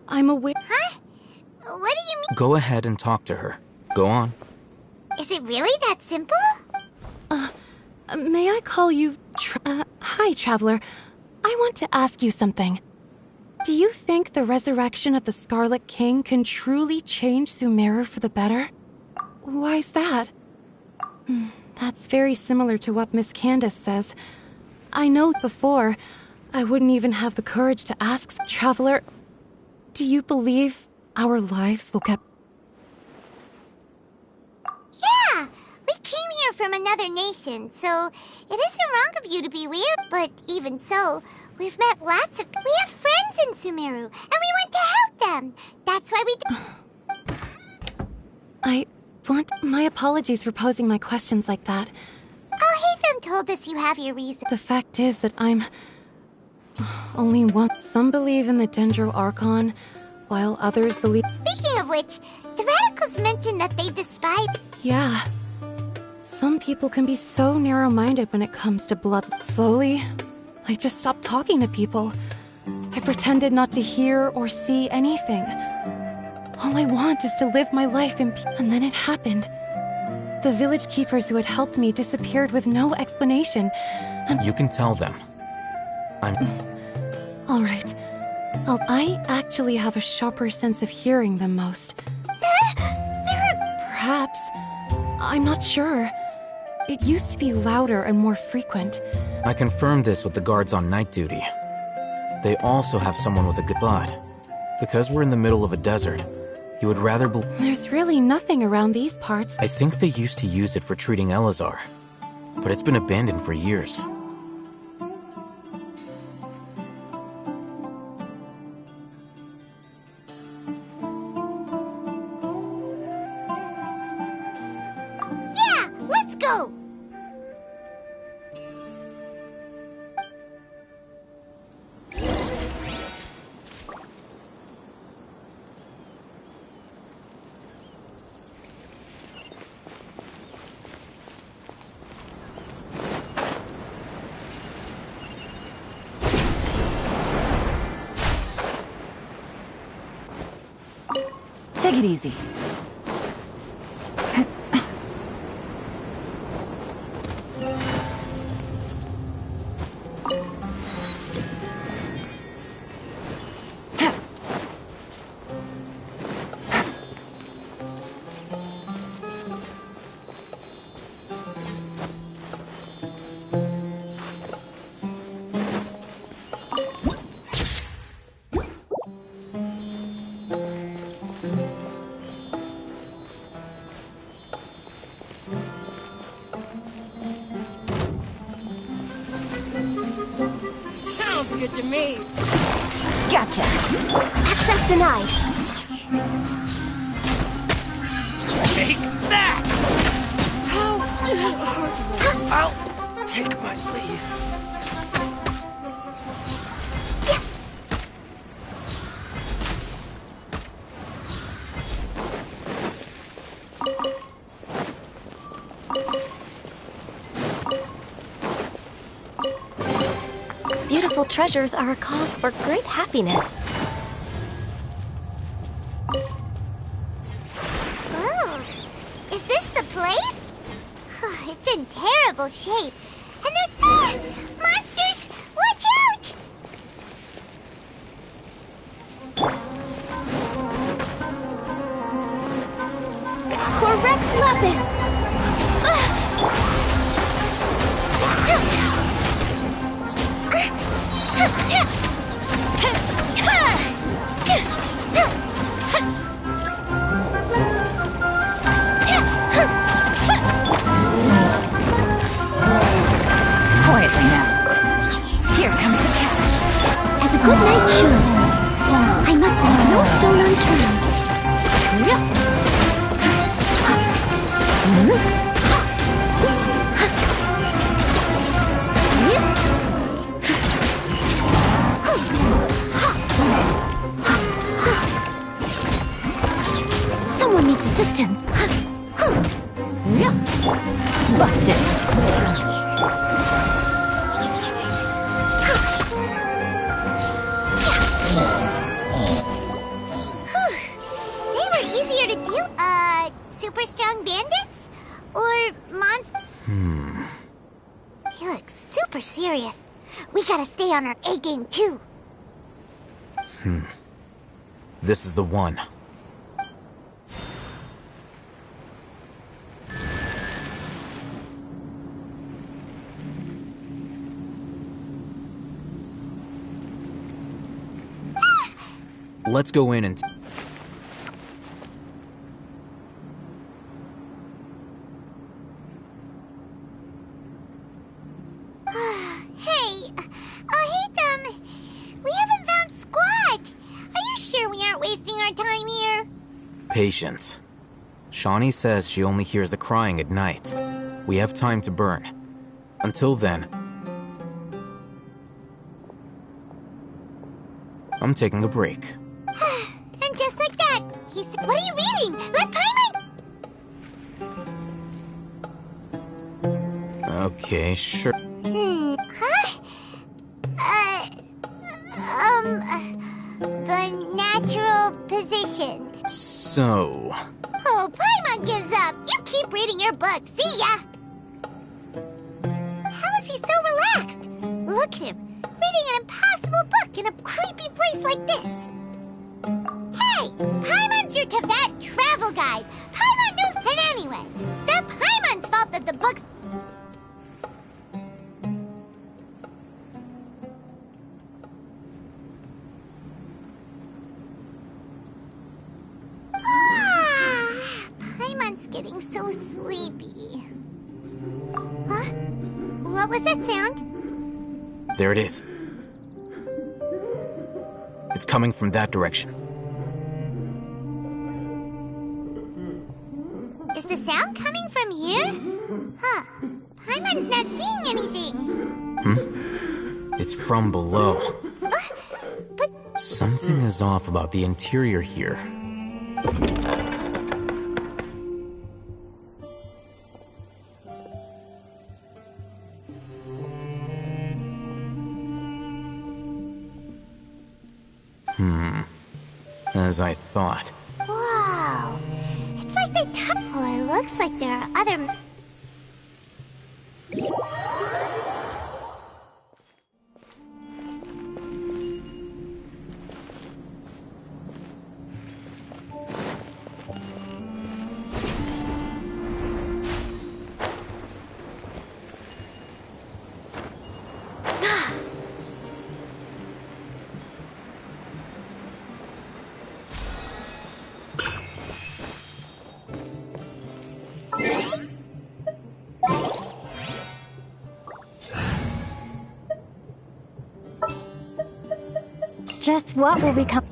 I'm aware... Huh? What do you mean? Go ahead and talk to her. Go on. Is it really that simple? May I call you... Hi, Traveler. I want to ask you something. Do you think the resurrection of the Scarlet King can truly change Sumeru for the better? Why's that? That's very similar to what Miss Candace says. I know before, I wouldn't even have the courage to ask. Traveler, do you believe our lives will get... Yeah! We came here from another nation, so it isn't wrong of you to be weird. But even so, we've met lots of... We have friends in Sumeru, and we want to help them. That's why we My apologies for posing my questions like that. Al-Haytham told us you have your reason. The fact is that I'm... only one. Some believe in the Dendro Archon, while others believe... Speaking of which, the radicals mentioned that they despise... Yeah. Some people can be so narrow-minded when it comes to blood. Slowly, I just stopped talking to people. I pretended not to hear or see anything. All I want is to live my life in peace. And then it happened. The village keepers who had helped me disappeared with no explanation. And you can tell them. All right. I actually have a sharper sense of hearing than most. Perhaps. I'm not sure. It used to be louder and more frequent. I confirmed this with the guards on night duty. They also have someone with a good butt. Because we're in the middle of a desert, you would rather There's really nothing around these parts. I think they used to use it for treating Elazar, but it's been abandoned for years. Yeah, let's go! Take it easy. me. Gotcha. Access denied. Take that! I'll take my leave. Beautiful treasures are a cause for great happiness. Oh, is this the place? It's in terrible shape. And they're... monsters! Watch out! For Rex Lapis! Quietly now. Here comes the catch. As a good knight should. I must leave no stone unturned. Someone needs assistance. Busted. They were easier to deal... super strong bandits? Or monsters? He looks super serious. We gotta stay on our A game too. This is the one. Let's go in and... Hey, Hitam, we haven't found squat. Are you sure we aren't wasting our time here? Patience. Shawnee says she only hears the crying at night. We have time to burn. Until then, I'm taking a break. And just like that, he said, "What are you reading? Let Paimon..." Okay, sure. The natural position. So... Oh, Paimon gives up. You keep reading your book. See ya! How is he so relaxed? Look at him, reading an impossible book in a creepy place like this. Hey, Paimon's your Tibet travel guide. Paimon knows... And anyway, it's not Paimon's fault that the book's... Paimon's getting so sleepy. Huh? What was that sound? There it is. It's coming from that direction. Is the sound coming from here? Huh. Paimon's not seeing anything. It's from below. But... Something is off about the interior here. As I thought. Wow. It's like they Oh, it looks like there are other... Just what will become...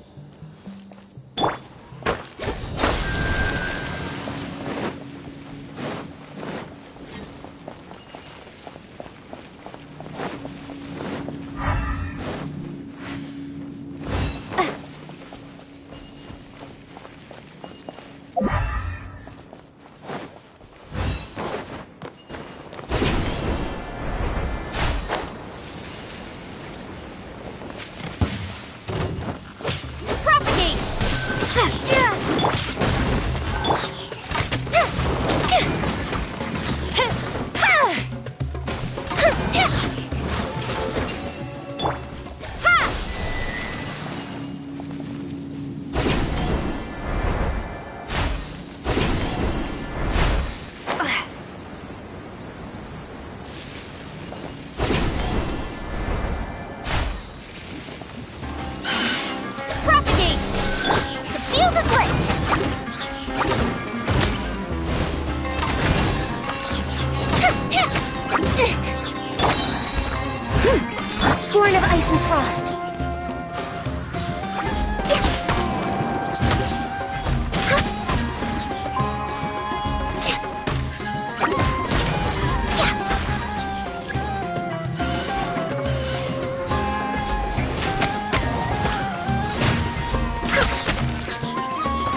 Born of ice and frost.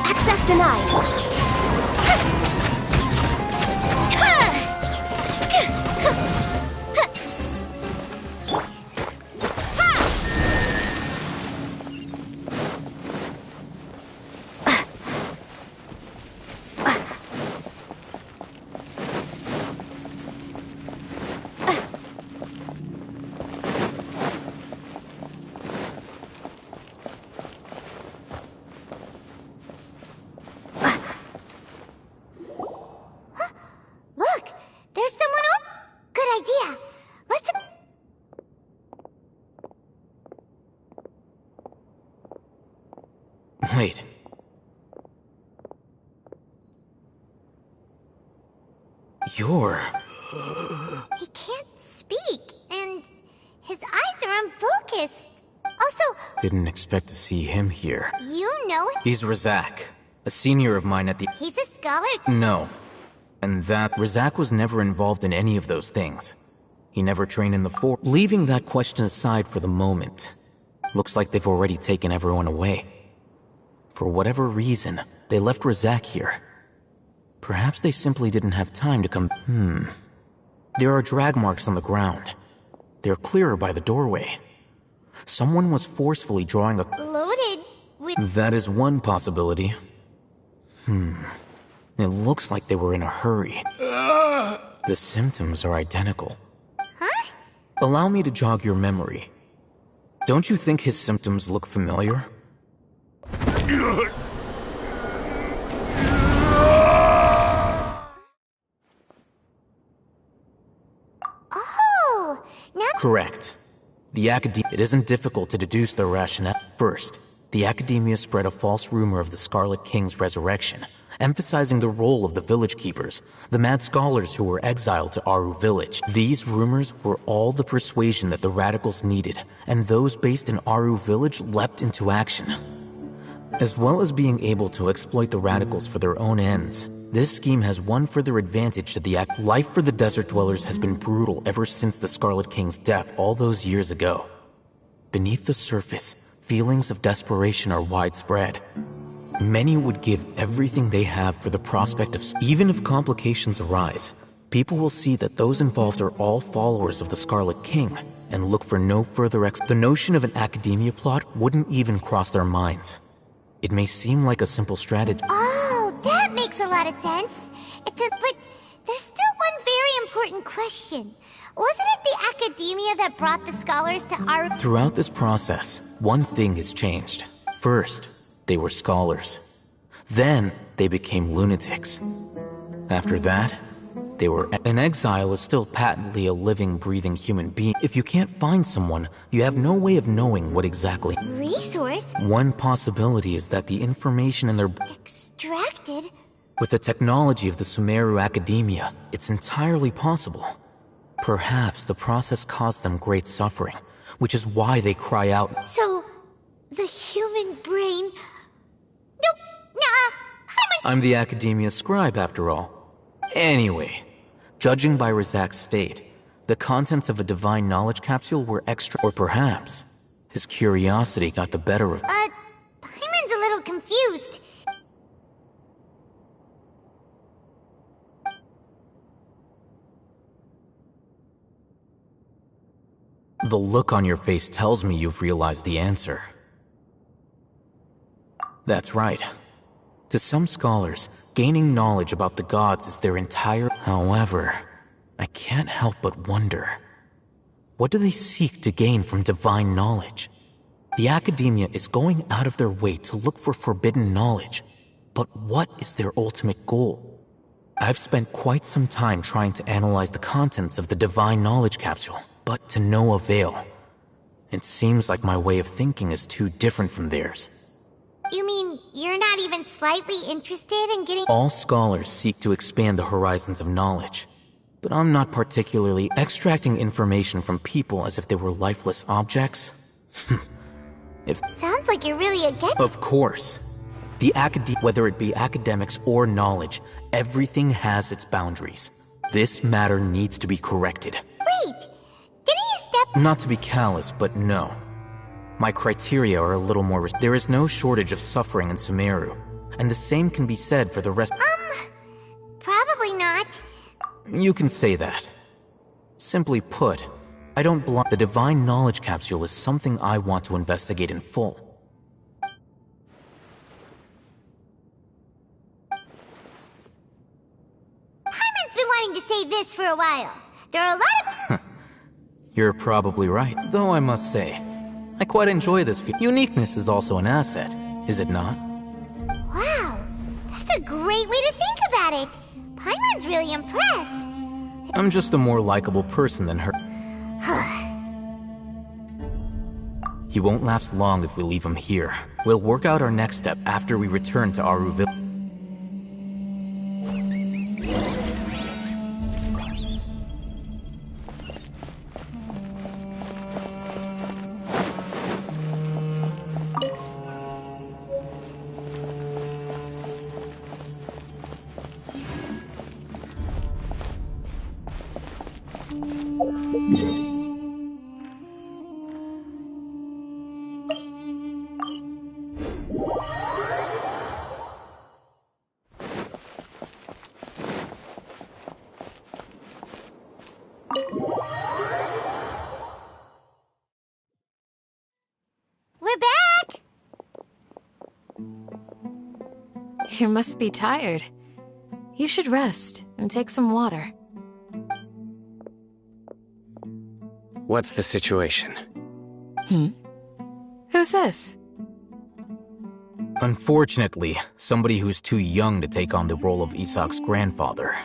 Access denied. Wait. You're... He can't speak, and his eyes are unfocused. Also... Didn't expect to see him here. You know it? He's Razak, a senior of mine at the... He's a scholar? No. And that... Razak was never involved in any of those things. He never trained in the force. Leaving that question aside for the moment, looks like they've already taken everyone away. For whatever reason, they left Razak here. Perhaps they simply didn't have time to come... There are drag marks on the ground. They're clearer by the doorway. Someone was forcefully drawing a... Loaded with... That is one possibility. It looks like they were in a hurry. The symptoms are identical. Huh? Allow me to jog your memory. Don't you think his symptoms look familiar? Oh! Now... Correct. It isn't difficult to deduce their rationale. First, the Academia spread a false rumor of the Scarlet King's resurrection, emphasizing the role of the village keepers, the mad scholars who were exiled to Aru Village. These rumors were all the persuasion that the radicals needed, and those based in Aru Village leapt into action. As well as being able to exploit the radicals for their own ends, this scheme has one further advantage to the life for the desert dwellers has been brutal ever since the Scarlet King's death all those years ago. Beneath the surface, feelings of desperation are widespread. Many would give everything they have for the prospect of... Even if complications arise, people will see that those involved are all followers of the Scarlet King and look for no further The notion of an academia plot wouldn't even cross their minds. It may seem like a simple strategy. Oh, that makes a lot of sense. But there's still one very important question. Wasn't it the Academia that brought the scholars to Aru? Throughout this process, one thing has changed. First, they were scholars. Then, they became lunatics. After that, they were... An exile is still patently a living, breathing human being. If you can't find someone, you have no way of knowing what exactly... Resource? One possibility is that the information in their... Extracted? With the technology of the Sumeru Academia, it's entirely possible. Perhaps the process caused them great suffering, which is why they cry out... So, The human brain. Nope, nah. I'm the Academia scribe, after all. Anyway, judging by Razak's state, the contents of a divine knowledge capsule were extra, or perhaps his curiosity got the better of. Paimon's a little confused. The look on your face tells me you've realized the answer. That's right. To some scholars, gaining knowledge about the gods is their entire... However, I can't help but wonder, what do they seek to gain from divine knowledge? The Academia is going out of their way to look for forbidden knowledge, but what is their ultimate goal? I've spent quite some time trying to analyze the contents of the divine knowledge capsule, but to no avail. It seems like my way of thinking is too different from theirs. You mean you're not even slightly interested in getting... All scholars seek to expand the horizons of knowledge, but I'm not particularly extracting information from people as if they were lifeless objects. Sounds like you're really against... Of course. Whether it be academics or knowledge, everything has its boundaries. This matter needs to be corrected. Wait! Didn't you step... Not to be callous, but no. My criteria are a little more... There is no shortage of suffering in Sumeru, and the same can be said for the rest... Probably not. You can say that. Simply put, I don't believe the divine knowledge capsule is something I want to investigate in full. Paimon's been wanting to say this for a while. There are a lot of... You're probably right, though I must say, I quite enjoy this. Uniqueness is also an asset, is it not? Wow, that's a great way to think about it. Paimon's really impressed. I'm just a more likable person than her. He won't last long if we leave him here. We'll work out our next step after we return to Aru Village. We're back! You must be tired. You should rest and take some water. What's the situation? Who's this? Unfortunately, somebody who's too young to take on the role of Isak's grandfather.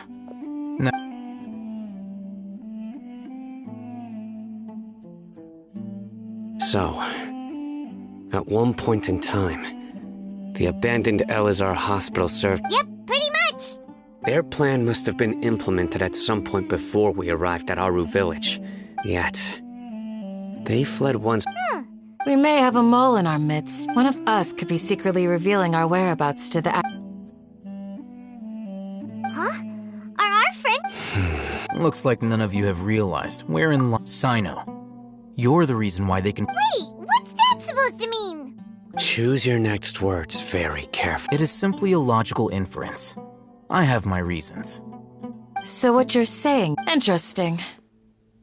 So, at one point in time, the abandoned Elazar hospital served... Yep, pretty much! Their plan must have been implemented at some point before we arrived at Aru Village. Yet, they fled once... We may have a mole in our midst. One of us could be secretly revealing our whereabouts to the... Huh? Are our friends... Looks like none of you have realized. We're in Sino. You're the reason why they can... Wait, what's that supposed to mean? Choose your next words very carefully. It is simply a logical inference. I have my reasons. So what you're saying, interesting.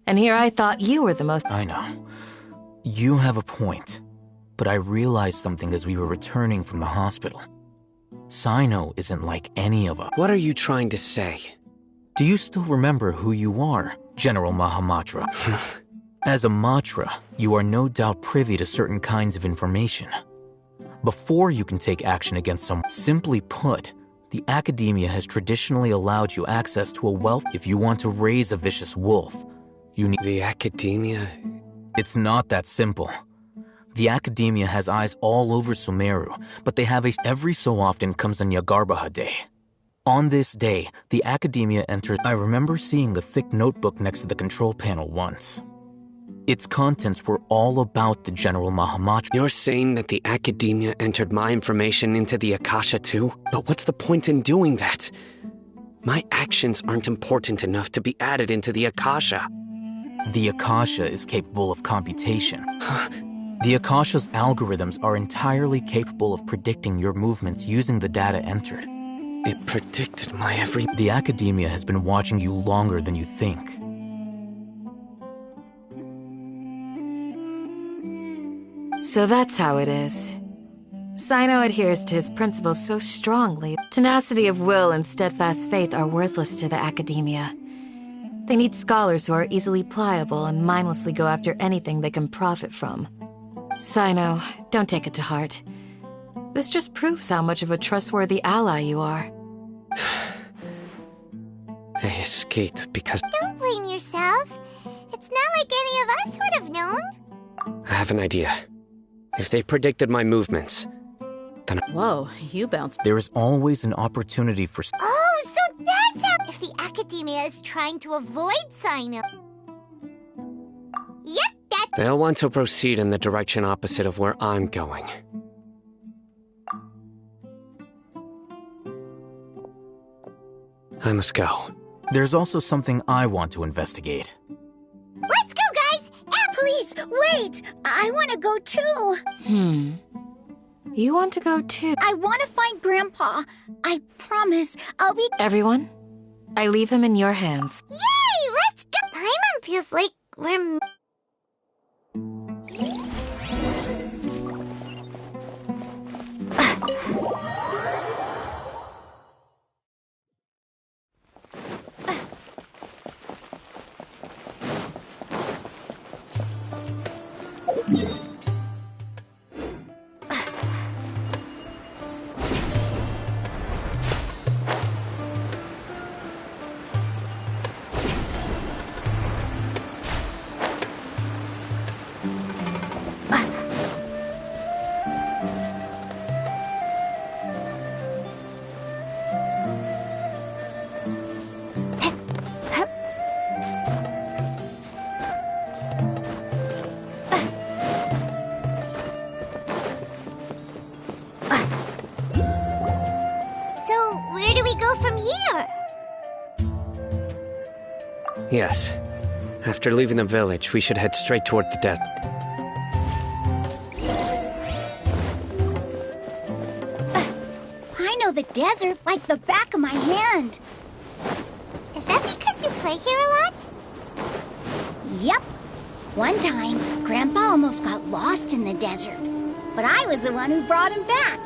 And here I thought you were the most... I know. You have a point. But I realized something as we were returning from the hospital. Sino isn't like any of us. What are you trying to say? Do you still remember who you are, General Mahamatra? As a Matra, you are no doubt privy to certain kinds of information. Before you can take action against someone, simply put, the Academia has traditionally allowed you access to a wealth. If you want to raise a vicious wolf, you need... The Academia? It's not that simple. The Academia has eyes all over Sumeru, but they have every so often comes on Yagarbaha Day. On this day, the Academia enters... I remember seeing a thick notebook next to the control panel once. Its contents were all about the General Mahamachi. You're saying that the Academia entered my information into the Akasha too? But what's the point in doing that? My actions aren't important enough to be added into the Akasha. The Akasha is capable of computation. The Akasha's algorithms are entirely capable of predicting your movements using the data entered. It predicted my every... The Academia has been watching you longer than you think. So that's how it is. Sino adheres to his principles so strongly. Tenacity of will and steadfast faith are worthless to the Academia. They need scholars who are easily pliable and mindlessly go after anything they can profit from. Sino, don't take it to heart. This just proves how much of a trustworthy ally you are. They escaped because... Don't blame yourself. It's not like any of us would have known. I have an idea. If they predicted my movements, then... Whoa, you bounced. There is always an opportunity for... Oh, so that's how... If the Academia is trying to avoid Sino... Yep, that's... They'll want to proceed in the direction opposite of where I'm going. I must go. There's also something I want to investigate. Let's go, guys! Please, wait! I want to go too! You want to go too? I want to find Grandpa. I promise I'll be... Everyone, I leave him in your hands. Yay! Let's go! Paimon feels like we're... Yes. After leaving the village, we should head straight toward the desert. I know the desert like the back of my hand. Is that because you play here a lot? Yep. One time, Grandpa almost got lost in the desert, but I was the one who brought him back.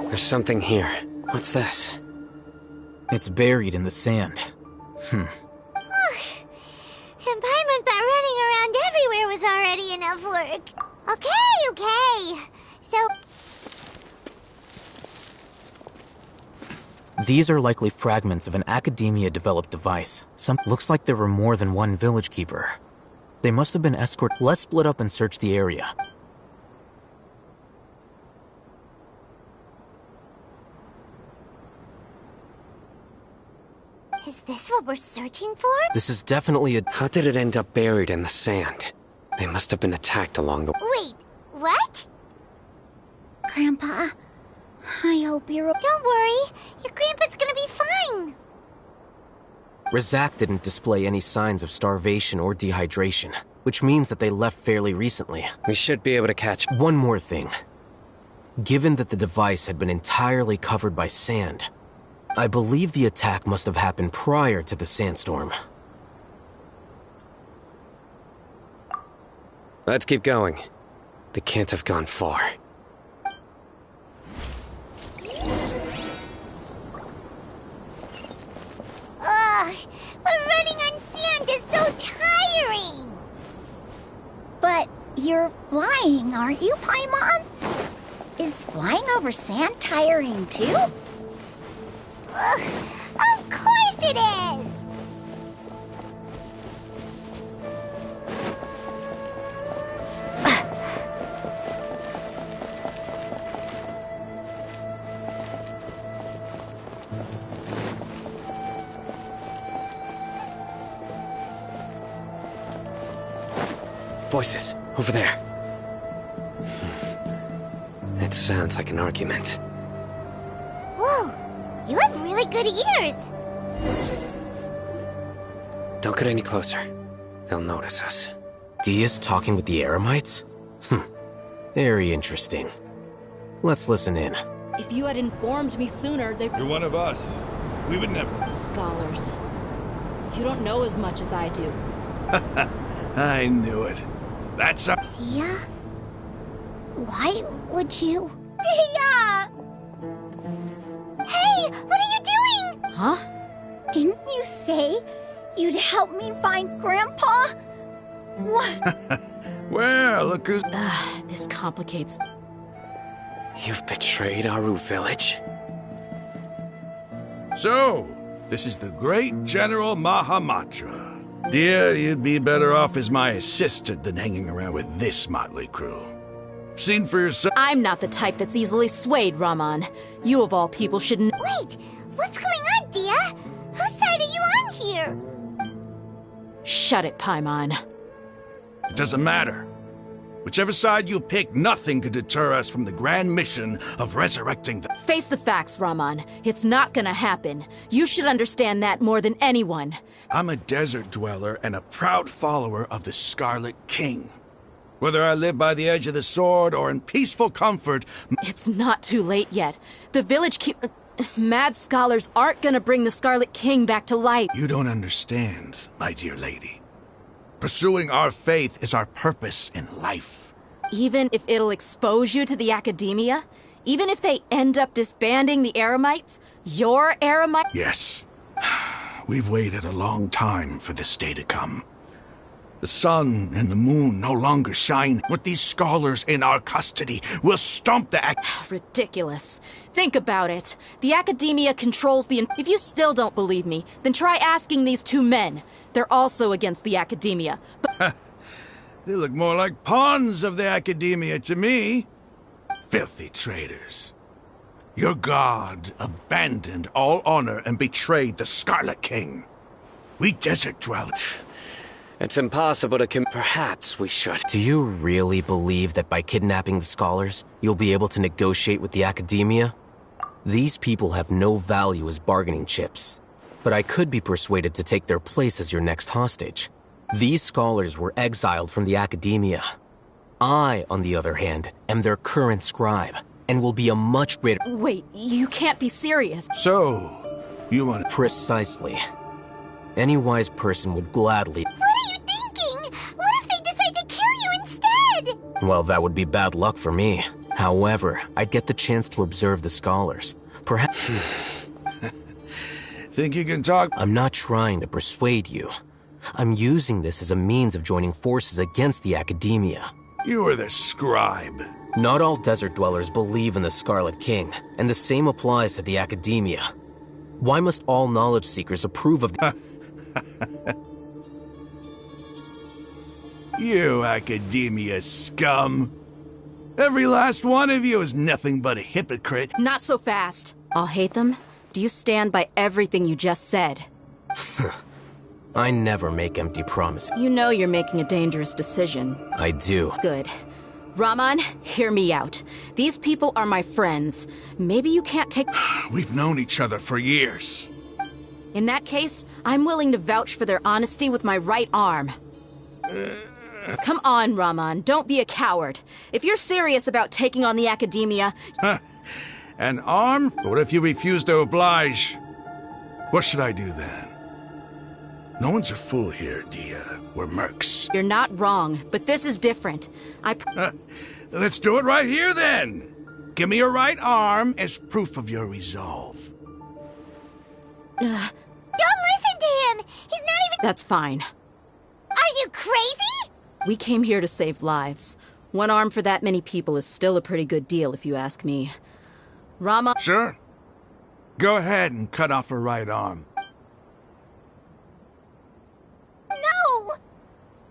There's something here. What's this? It's buried in the sand. And Paimon thought running around everywhere was already enough work. Okay. So... These are likely fragments of an Academia-developed device. Looks like there were more than one village keeper. They must have been escorted. Let's split up and search the area. this what we're searching for? This is definitely a... How did it end up buried in the sand? They must have been attacked along the... Wait, what? Grandpa, I hope you're... Don't worry, your grandpa's gonna be fine. Razak didn't display any signs of starvation or dehydration, which means that they left fairly recently. We should be able to catch... One more thing. Given that the device had been entirely covered by sand, I believe the attack must have happened prior to the sandstorm. Let's keep going. They can't have gone far. Ugh, but running on sand is so tiring. But you're flying, aren't you, Paimon? Is flying over sand tiring too? Ugh, of course it is. Voices, over there. It sounds like an argument. Whoa, you have really good ears. Don't get any closer. They'll notice us. Dia's talking with the Eremites? Very interesting. Let's listen in. If you had informed me sooner, they... You're one of us. We would never... Scholars. You don't know as much as I do. I knew it. That's a... Dia? Why would you... Dia! Hey, what are you doing? Huh? Didn't you say you'd help me find Grandpa? What? Well, look who's... This complicates... You've betrayed Aru Village? So, this is the great General Mahamatra. Dear, you'd be better off as my assistant than hanging around with this motley crew. Seen for yourself. I'm not the type that's easily swayed, Raman. You of all people shouldn't... Wait, what's going on, Dia? Whose side are you on here? Shut it, Paimon. It doesn't matter. Whichever side you pick, nothing could deter us from the grand mission of resurrecting the... Face the facts, Raman. It's not gonna happen. You should understand that more than anyone. I'm a desert dweller and a proud follower of the Scarlet King. Whether I live by the edge of the sword or in peaceful comfort... It's not too late yet. The village Mad scholars aren't gonna bring the Scarlet King back to life. You don't understand, my dear lady. Pursuing our faith is our purpose in life. Even if it'll expose you to the academia? Even if they end up disbanding the Eremites? Your Eremite? Yes. We've waited a long time for this day to come. The sun and the moon no longer shine. With these scholars in our custody, we'll stomp the Ridiculous. Think about it. The academia controls the... If you still don't believe me, then try asking these two men. They're also against the academia. But they look more like pawns of the academia to me. Filthy traitors. Your god abandoned all honor and betrayed the Scarlet King. We desert dwellers. It's impossible to Perhaps we should. Do you really believe that by kidnapping the scholars, you'll be able to negotiate with the academia? These people have no value as bargaining chips. But I could be persuaded to take their place as your next hostage. These scholars were exiled from the academia. I, on the other hand, am their current scribe, and will be a much greater... Wait, you can't be serious. So, you want... Precisely. Any wise person would gladly... What are you thinking? What if they decide to kill you instead? Well, that would be bad luck for me. However, I'd get the chance to observe the scholars. Perhaps... Think you can talk? I'm not trying to persuade you. I'm using this as a means of joining forces against the academia. You are the scribe. Not all desert dwellers believe in the Scarlet King, and the same applies to the academia. Why must all knowledge seekers approve of the... You academia scum. Every last one of you is nothing but a hypocrite. Not so fast. I'll hate them. Do you stand by everything you just said? I never make empty promises. You know you're making a dangerous decision. I do. Good. Raman, hear me out. These people are my friends. Maybe you can't take... We've known each other for years. In that case, I'm willing to vouch for their honesty with my right arm. Come on, Raman, don't be a coward. If you're serious about taking on the academia... An arm? What if you refuse to oblige? What should I do then? No one's a fool here, Dia. We're mercs. You're not wrong, but this is different. Let's do it right here, then. Give me your right arm as proof of your resolve. Don't listen to him! He's not even... That's fine. Are you crazy? We came here to save lives. One arm for that many people is still a pretty good deal, if you ask me. Rama... Sure. Go ahead and cut off her right arm. No!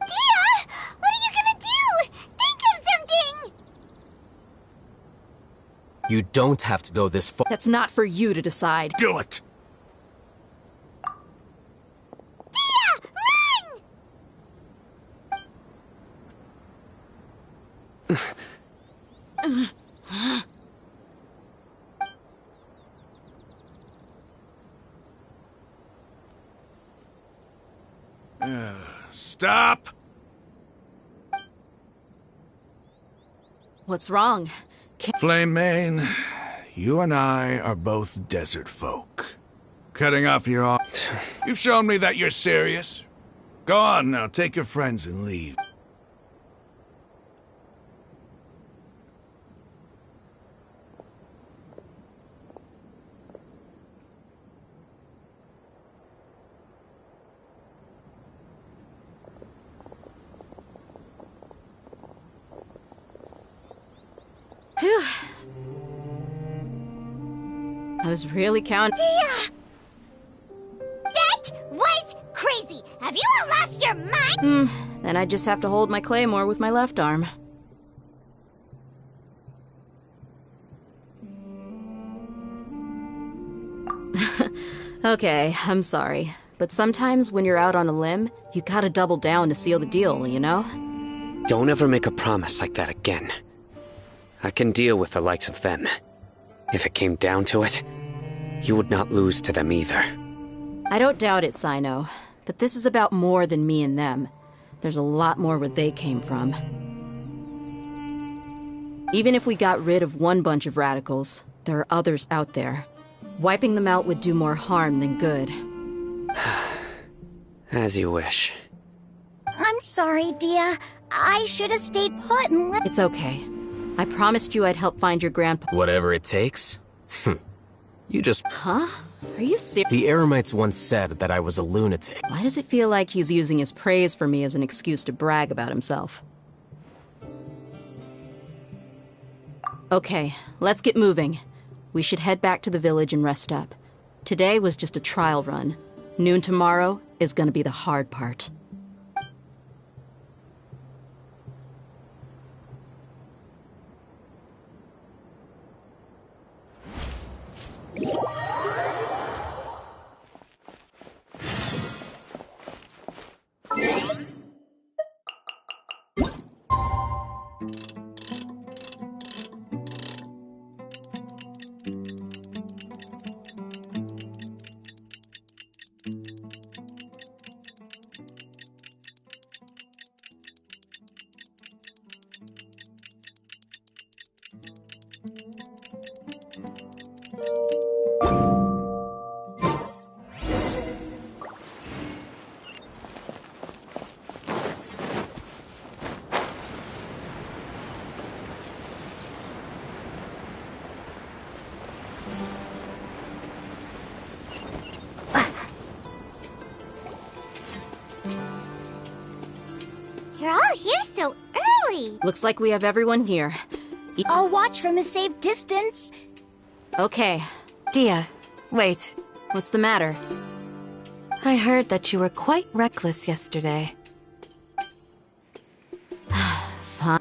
Dia! What are you gonna do? Think of something! You don't have to go this far. That's not for you to decide. Do it! Dia! Run! Stop! What's wrong? Flame Mane, you and I are both desert folk. Cutting off your arm. You've shown me that you're serious. Go on now, take your friends and leave. Phew. I was really counting. Dia! That was crazy! Have you all lost your mind? Then I just have to hold my claymore with my left arm. Okay, I'm sorry. But sometimes when you're out on a limb, you gotta double down to seal the deal, you know? Don't ever make a promise like that again. I can deal with the likes of them. If it came down to it, you would not lose to them either. I don't doubt it, Sino. But this is about more than me and them. There's a lot more where they came from. Even if we got rid of one bunch of radicals, there are others out there. Wiping them out would do more harm than good. As you wish. I'm sorry, Dia. I should have stayed put and let... It's okay. I promised you I'd help find your grandpa. Whatever it takes? You just... Huh? Are you serious? The Eremites once said that I was a lunatic. Why does it feel like he's using his praise for me as an excuse to brag about himself? Okay, let's get moving. We should head back to the village and rest up. Today was just a trial run. Noon tomorrow is gonna be the hard part. You're all here so early. Looks like we have everyone here. I'll watch from a safe distance. Okay. Dia, wait. What's the matter? I heard that you were quite reckless yesterday. Fine.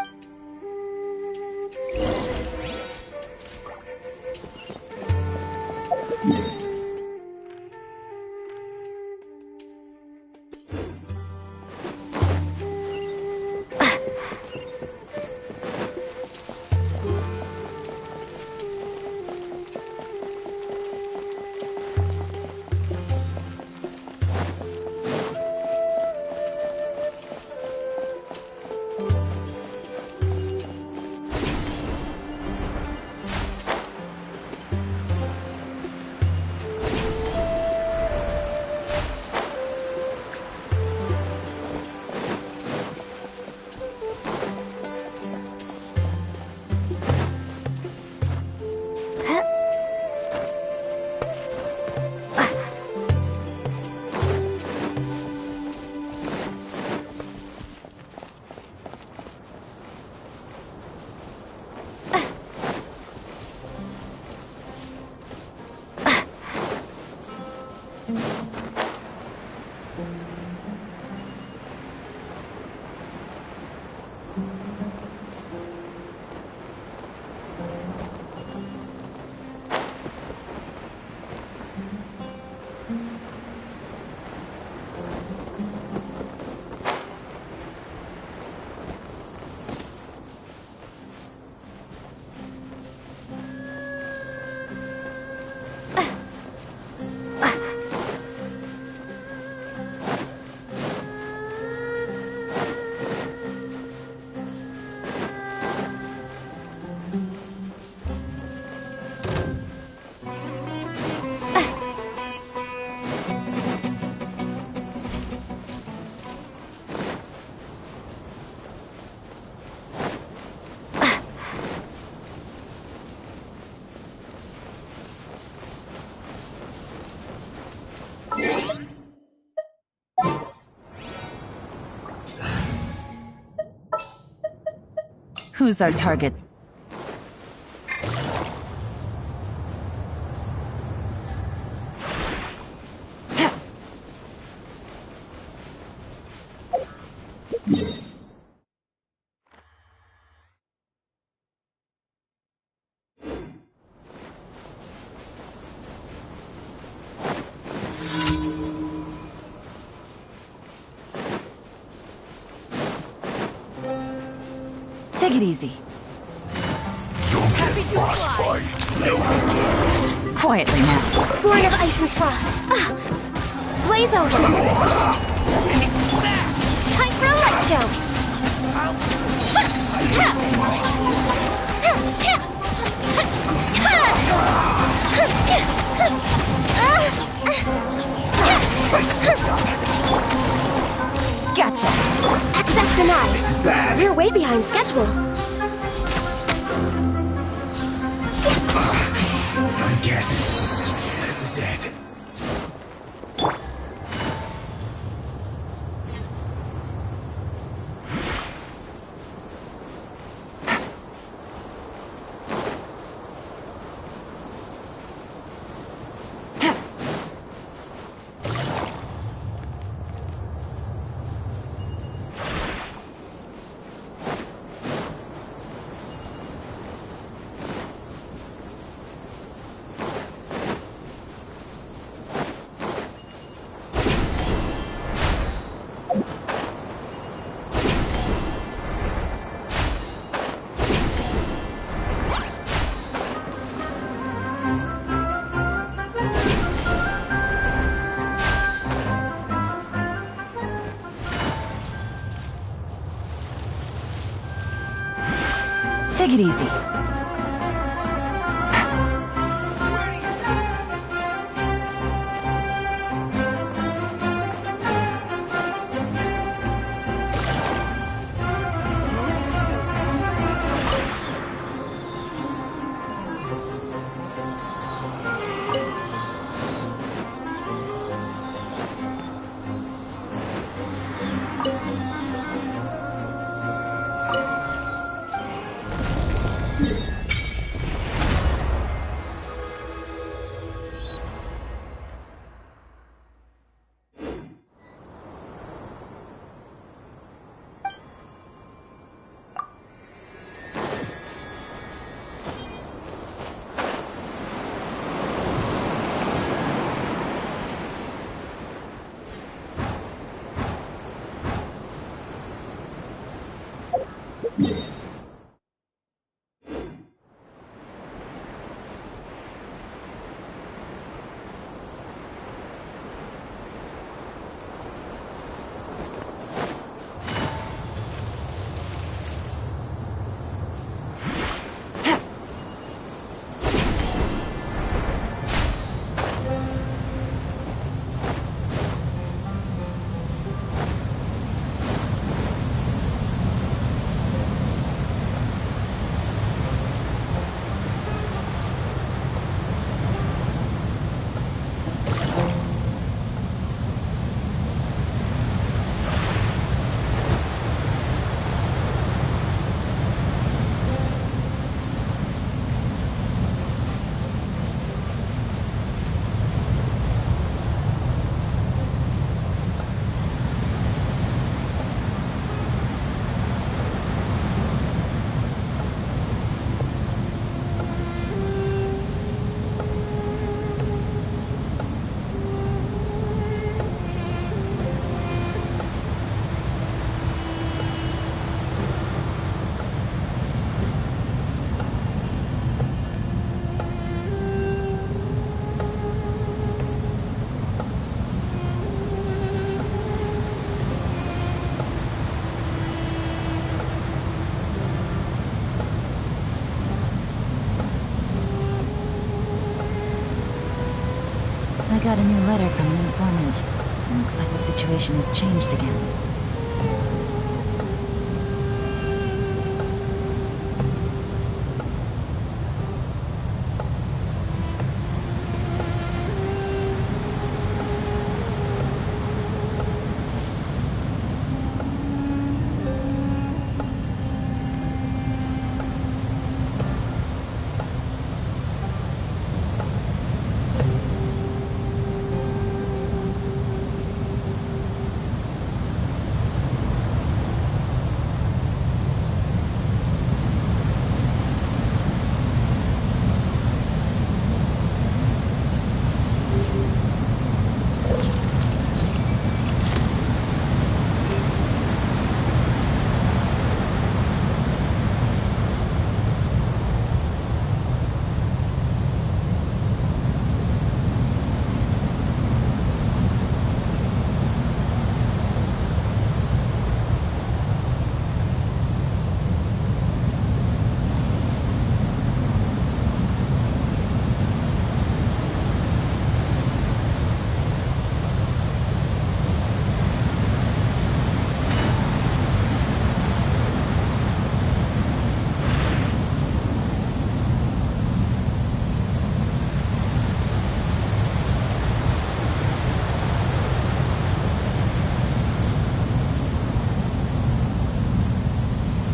Who's our target? Take it easy. You'll get frostbite. Quietly now. Born of ice and frost. Blaze over. Time for a light show. Gotcha. Access denied. This is bad. We're way behind schedule. I guess this is it. Take it easy. got a new letter from an informant. Looks like the situation has changed again.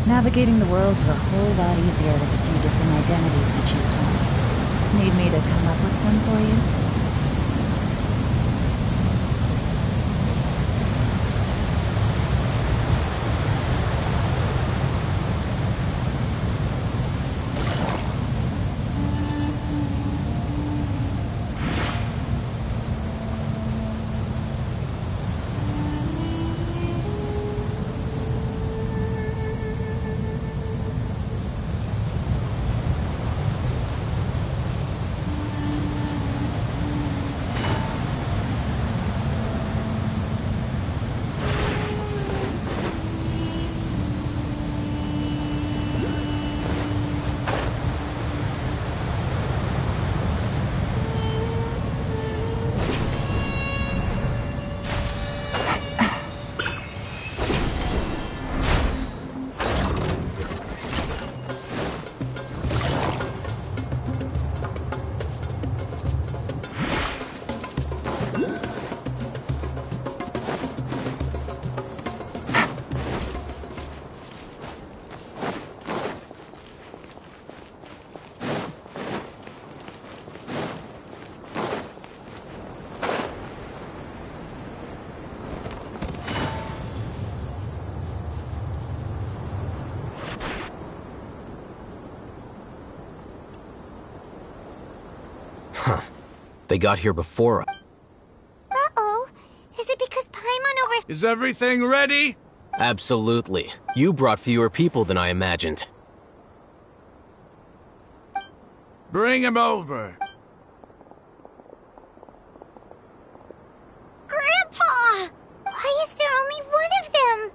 Navigating the world is a whole lot easier with a few different identities to choose from. Need me to come up with some for you? They got here before us. Uh-oh. Is it because Paimon over... Is everything ready? Absolutely. You brought fewer people than I imagined. Bring him over. Grandpa! Why is there only one of them?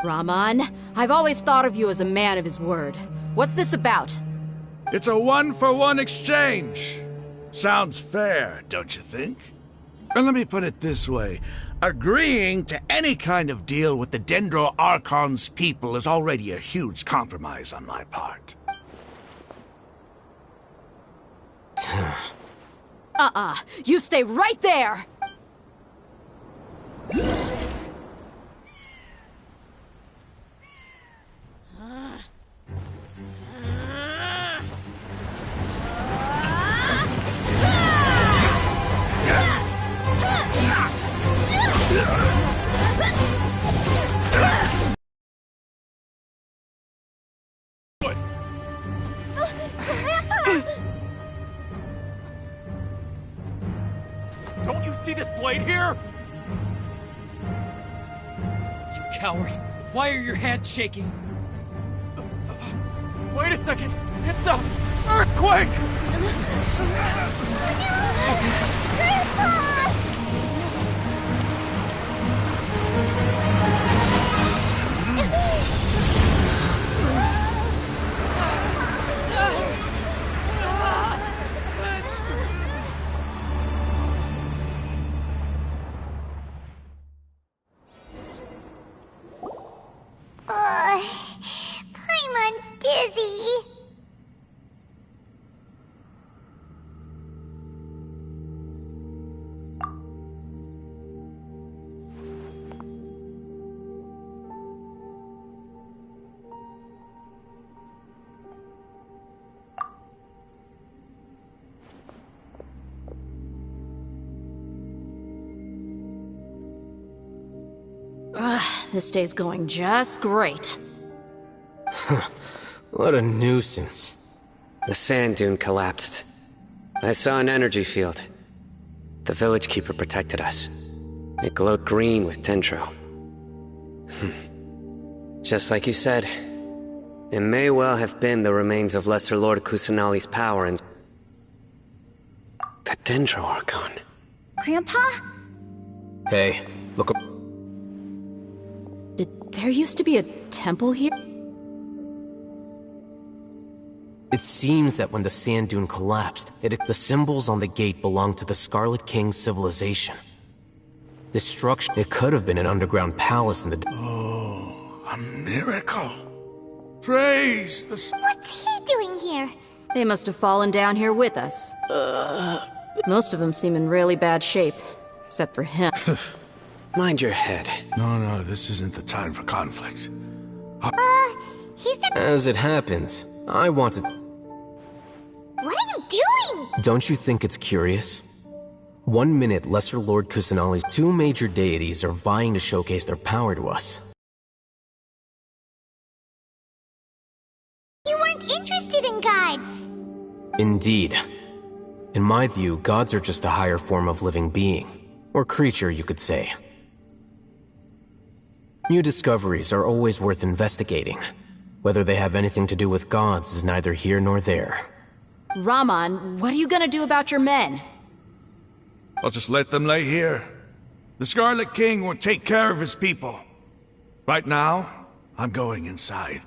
Rahman, I've always thought of you as a man of his word. What's this about? It's a one-for-one exchange. Sounds fair, don't you think? And let me put it this way. Agreeing to any kind of deal with the Dendro Archon's people is already a huge compromise on my part. You stay right there! Don't you see this blade here? You coward! Why are your hands shaking? Wait a second! It's a earthquake! Paimon's dizzy. This day's going just great. What a nuisance. The sand dune collapsed. I saw an energy field. The village keeper protected us. It glowed green with dendro. Just like you said, it may well have been the remains of Lesser Lord Kusanali's power and the Dendro Archon. Grandpa? Hey, look up. There used to be a temple here? It seems that when the sand dune collapsed, the symbols on the gate belonged to the Scarlet King's civilization. This structure, it could have been an underground palace in the... Oh, a miracle. Praise the... What's he doing here? They must have fallen down here with us. Most of them seem in really bad shape, except for him. Mind your head. No, this isn't the time for conflict. He said... As it happens, I wanted... What are you doing? Don't you think it's curious? 1 minute, Lesser Lord Kusanali's 2 major deities are vying to showcase their power to us. You weren't interested in gods. Indeed. In my view, gods are just a higher form of living being. Or creature, you could say. New discoveries are always worth investigating. Whether they have anything to do with gods is neither here nor there. Rahman, what are you gonna do about your men? I'll just let them lay here. The Scarlet King will take care of his people. Right now, I'm going inside.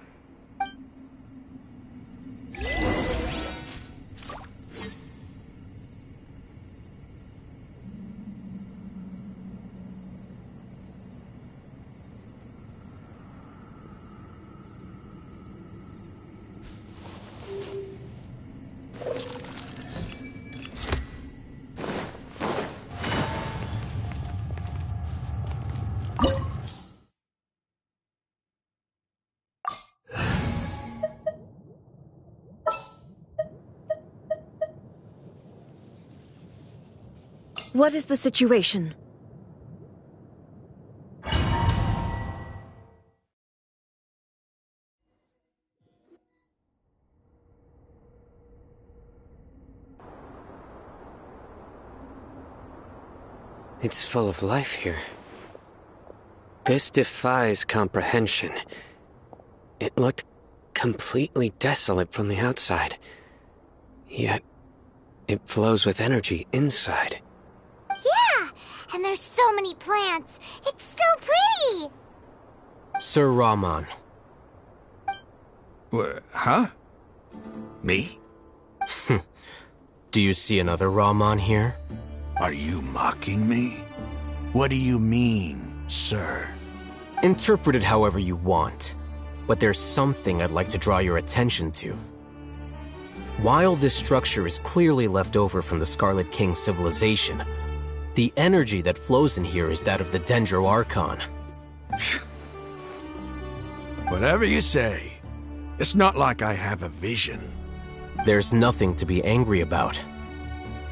What is the situation? It's full of life here. This defies comprehension. It looked completely desolate from the outside. Yet, it flows with energy inside. Yeah, and there's so many plants. It's so pretty. Sir Rahman. Huh? Me? Do you see another Rahman here? Are you mocking me? What do you mean, sir? Interpret it however you want, but there's something I'd like to draw your attention to. While this structure is clearly left over from the Scarlet King civilization, the energy that flows in here is that of the Dendro Archon. Whatever you say. It's not like I have a vision. There's nothing to be angry about.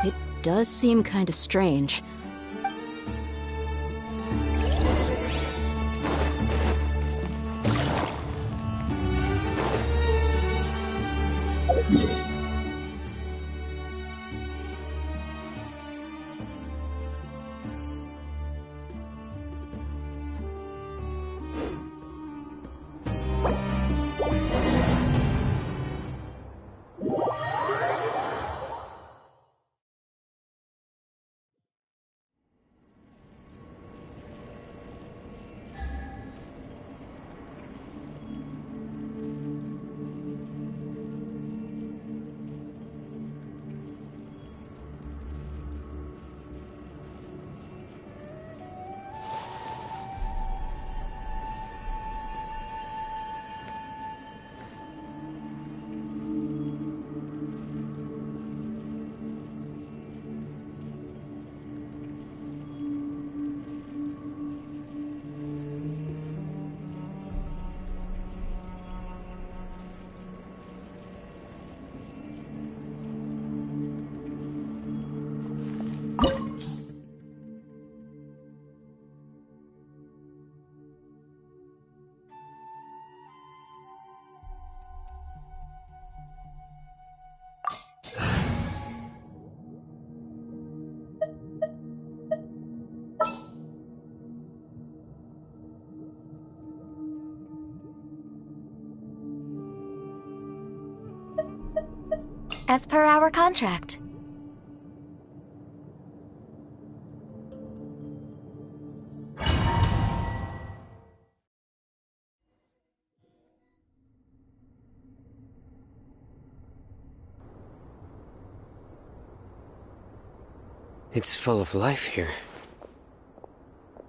It does seem kind of strange. As per our contract. It's full of life here.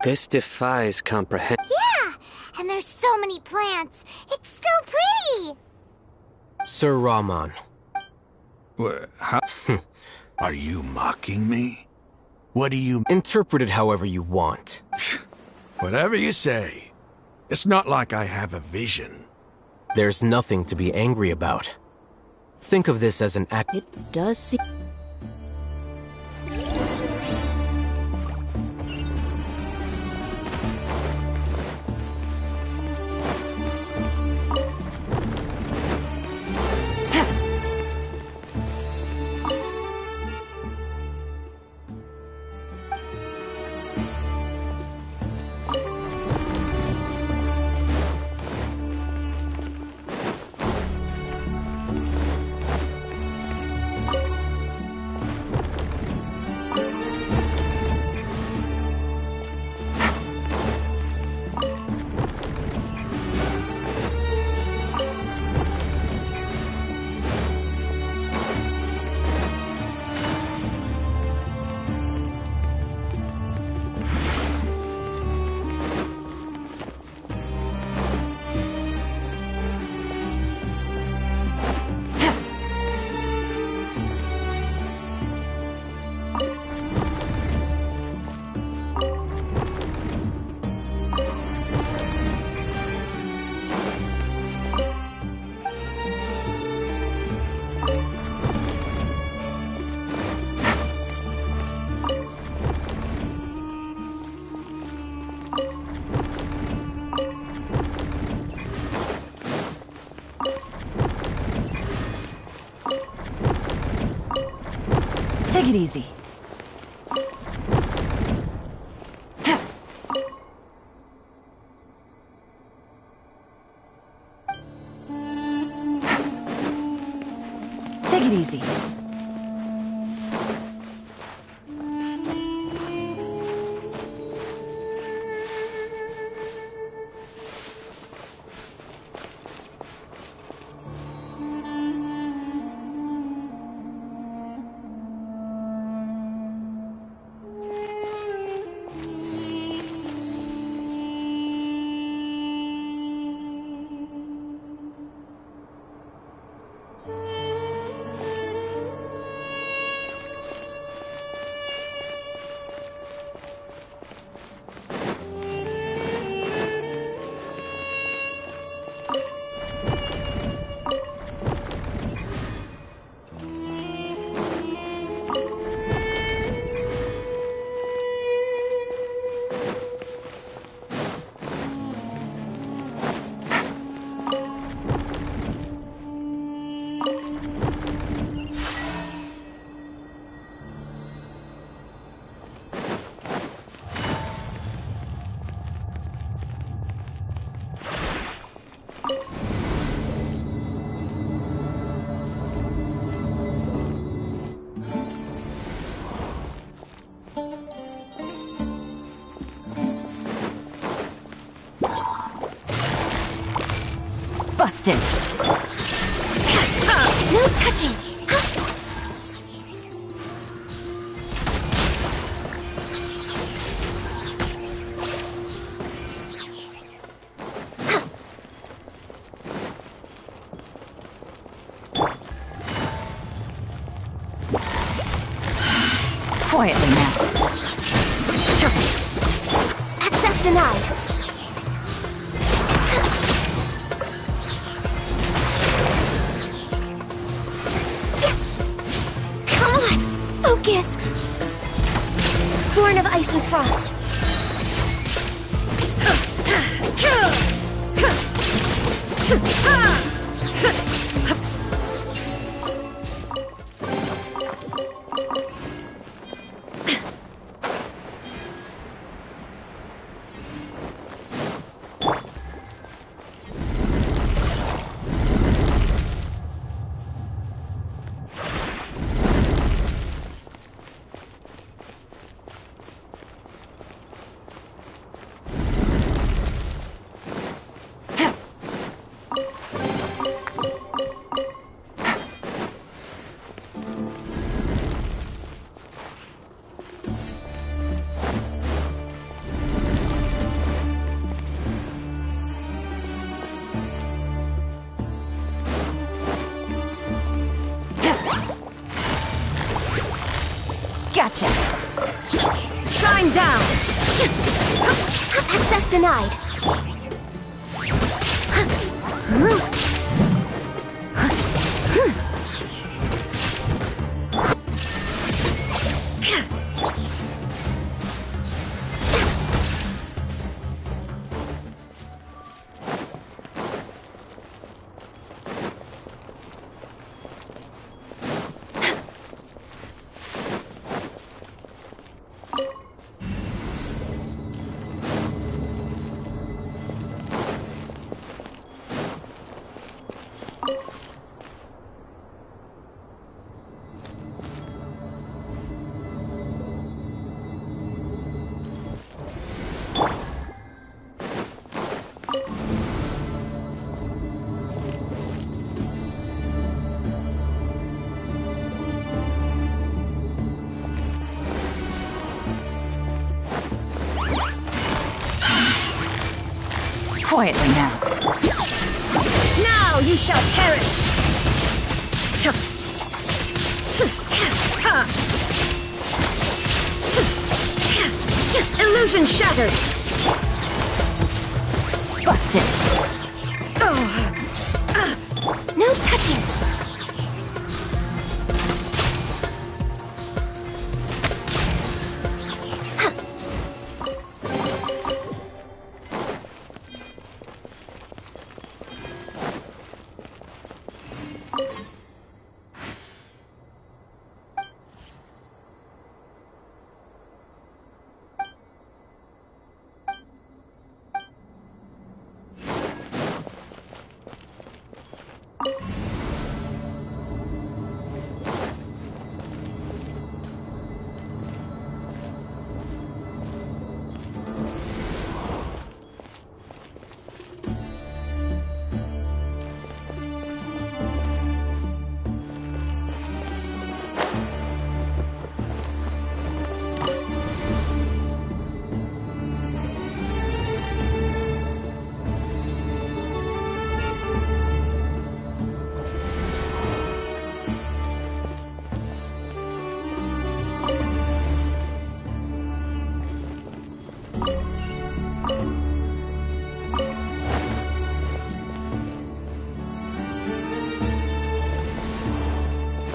This defies comprehension. Yeah! And there's so many plants. It's so pretty! Sir Rahman. How? Are you mocking me? What do you... Interpret it however you want. Whatever you say. It's not like I have a vision. There's nothing to be angry about. Think of this as an act... It does seem... Take it easy. Take it easy. Busted! No touching! Quietly now. Access denied. Come on! Focus! Born of ice and frost. Gotcha! Shine down! Access denied. Quietly now. Now you shall perish! Illusion shattered! Busted! No touching!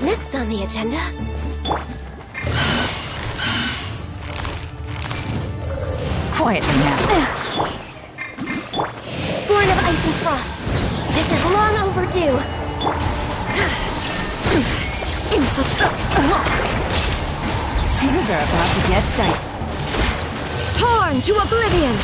Next on the agenda... Quietly now. Born of ice and frost. This is long overdue. Things are about to get dicey. Torn to oblivion!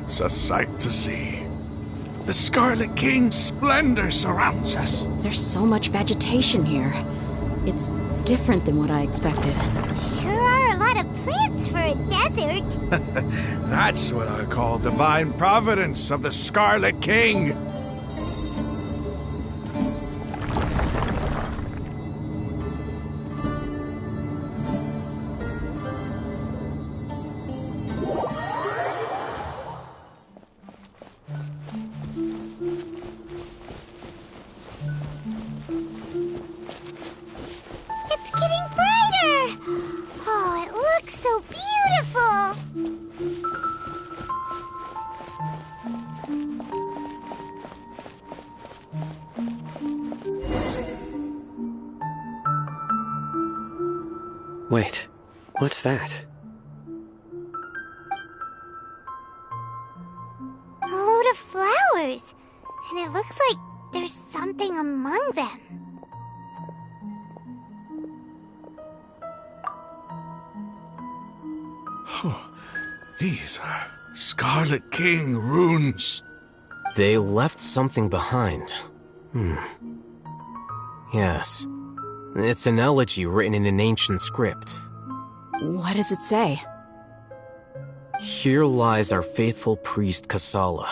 That's a sight to see. The Scarlet King's splendor surrounds us. There's so much vegetation here. It's different than what I expected. Sure are a lot of plants for a desert. That's what I call divine providence of the Scarlet King. It's getting brighter! Oh, it looks so beautiful! Wait, what's that? A load of flowers. And it looks like there's something among them. These are Scarlet King runes. They left something behind. Yes. It's an elegy written in an ancient script. What does it say? Here lies our faithful priest Kasala.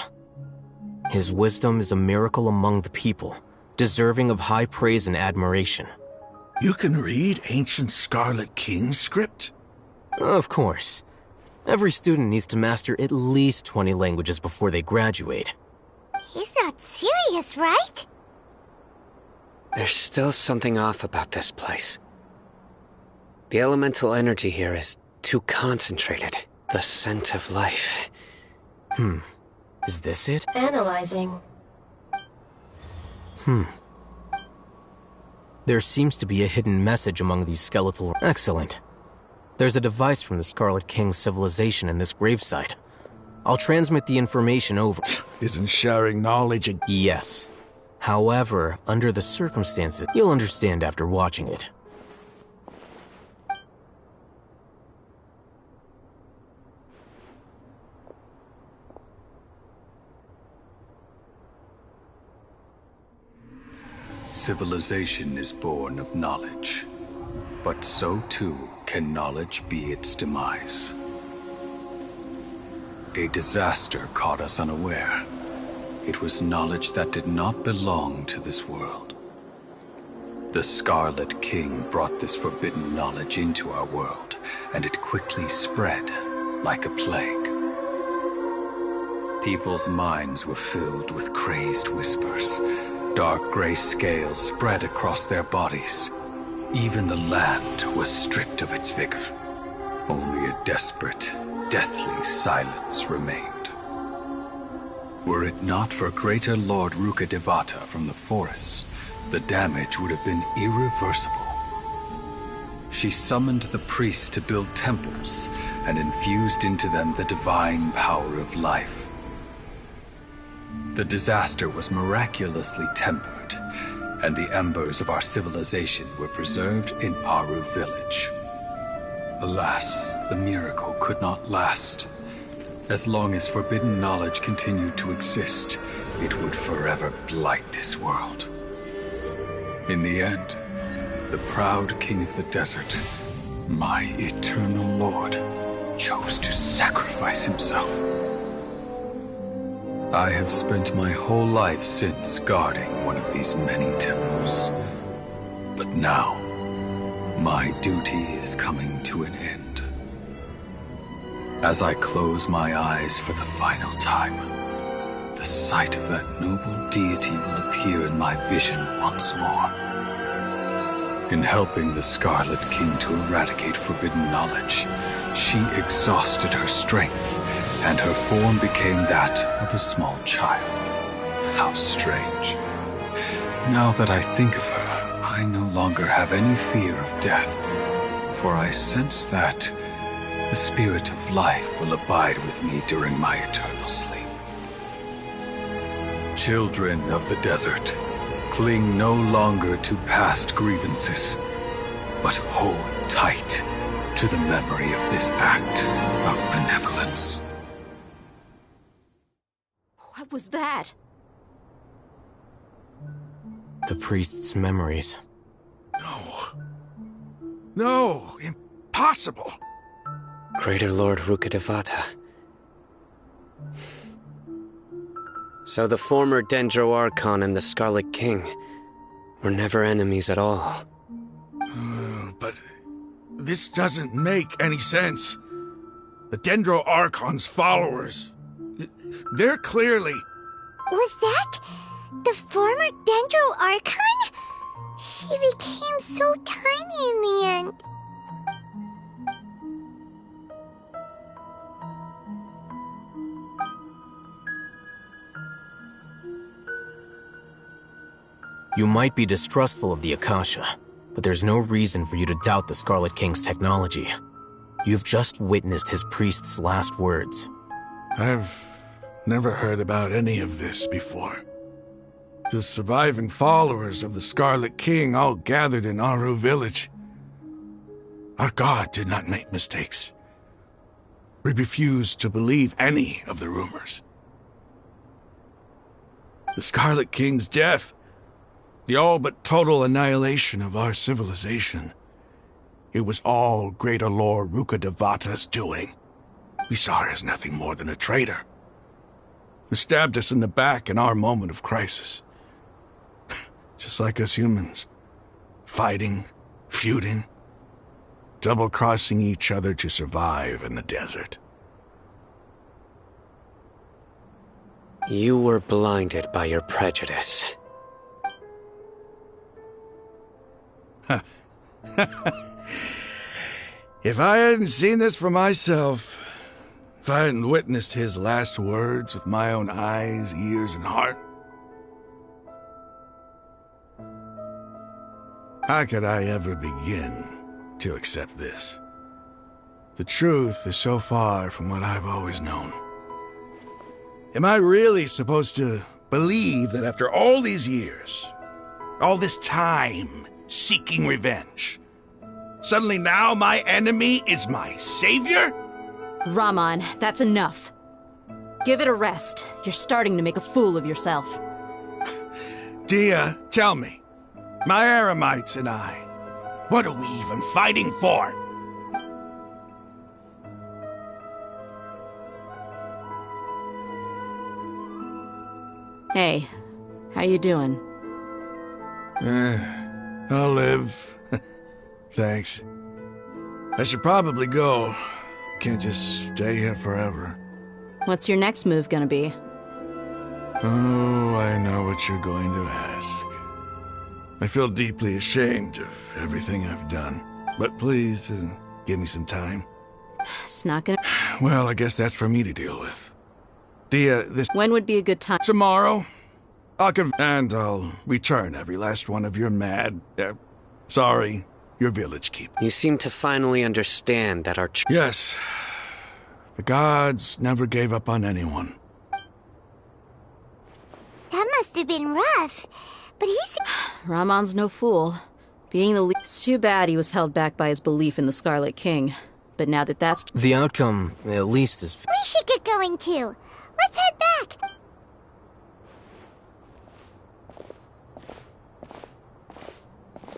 His wisdom is a miracle among the people, deserving of high praise and admiration. You can read ancient Scarlet King script? Of course. Every student needs to master at least 20 languages before they graduate. He's not serious, right? There's still something off about this place. The elemental energy here is too concentrated. The scent of life. Is this it? Analyzing. There seems to be a hidden message among these skeletal... Excellent. There's a device from the Scarlet King's civilization in this gravesite. I'll transmit the information over. Isn't sharing knowledge a... Yes. However, under the circumstances, you'll understand after watching it. Civilization is born of knowledge, but so too can knowledge be its demise. A disaster caught us unaware. It was knowledge that did not belong to this world. The Scarlet King brought this forbidden knowledge into our world, and it quickly spread like a plague. People's minds were filled with crazed whispers. Dark gray scales spread across their bodies. Even the land was stripped of its vigor. Only a desperate, deathly silence remained. Were it not for greater Lord Rukkhadevata from the forests, the damage would have been irreversible. She summoned the priests to build temples and infused into them the divine power of life. The disaster was miraculously tempered, and the embers of our civilization were preserved in Aru village. Alas, the miracle could not last. As long as forbidden knowledge continued to exist, it would forever blight this world. In the end, the proud king of the desert, my eternal lord, chose to sacrifice himself. I have spent my whole life since guarding one of these many temples. But now, my duty is coming to an end. As I close my eyes for the final time, the sight of that noble deity will appear in my vision once more. In helping the Scarlet King to eradicate forbidden knowledge, she exhausted her strength, and her form became that of a small child. How strange. Now that I think of her, I no longer have any fear of death, for I sense that the spirit of life will abide with me during my eternal sleep. Children of the desert, cling no longer to past grievances, but hold tight to the memory of this act of benevolence. crap was that? The priest's memories. No, impossible. Greater Lord Rukkhadevata. So the former Dendro Archon and the Scarlet King were never enemies at all. But this doesn't make any sense. The Dendro Archon's followers, they're clearly... Was that the former Dendro Archon? She became so tiny in the end. You might be distrustful of the Akasha, but there's no reason for you to doubt the Scarlet King's technology. You've just witnessed his priest's last words. I've never heard about any of this before. The surviving followers of the Scarlet King all gathered in Aru village. Our god did not make mistakes. We refused to believe any of the rumors. The Scarlet King's death, the all but total annihilation of our civilization, it was all Greater Lord Rukkhadevata's doing. We saw her as nothing more than a traitor, who stabbed us in the back in our moment of crisis. Just like us humans. Fighting, feuding, double-crossing each other to survive in the desert. You were blinded by your prejudice. If I hadn't seen this for myself, if I hadn't witnessed his last words with my own eyes, ears, and heart, how could I ever begin to accept this? The truth is so far from what I've always known. Am I really supposed to believe that after all these years, all this time seeking revenge, suddenly now my enemy is my savior? Raman, that's enough. Give it a rest. You're starting to make a fool of yourself. Dia, tell me. My Eremites and I, what are we even fighting for? Hey, how you doing? I'll live. Thanks. I should probably go. Can't just stay here forever. What's your next move gonna be? Oh, I know what you're going to ask. I feel deeply ashamed of everything I've done. But please, give me some time. It's not gonna... Well, I guess that's for me to deal with. This... When would be a good time? Tomorrow. And I'll return every last one of your mad... sorry, your village keep. You seem to finally understand that our... Yes. The gods never gave up on anyone. That must have been rough. But he's... Ramon's no fool. Being the lead... It's too bad he was held back by his belief in the Scarlet King. But now that that's... The outcome, at least, is... We should get going too. Let's head back.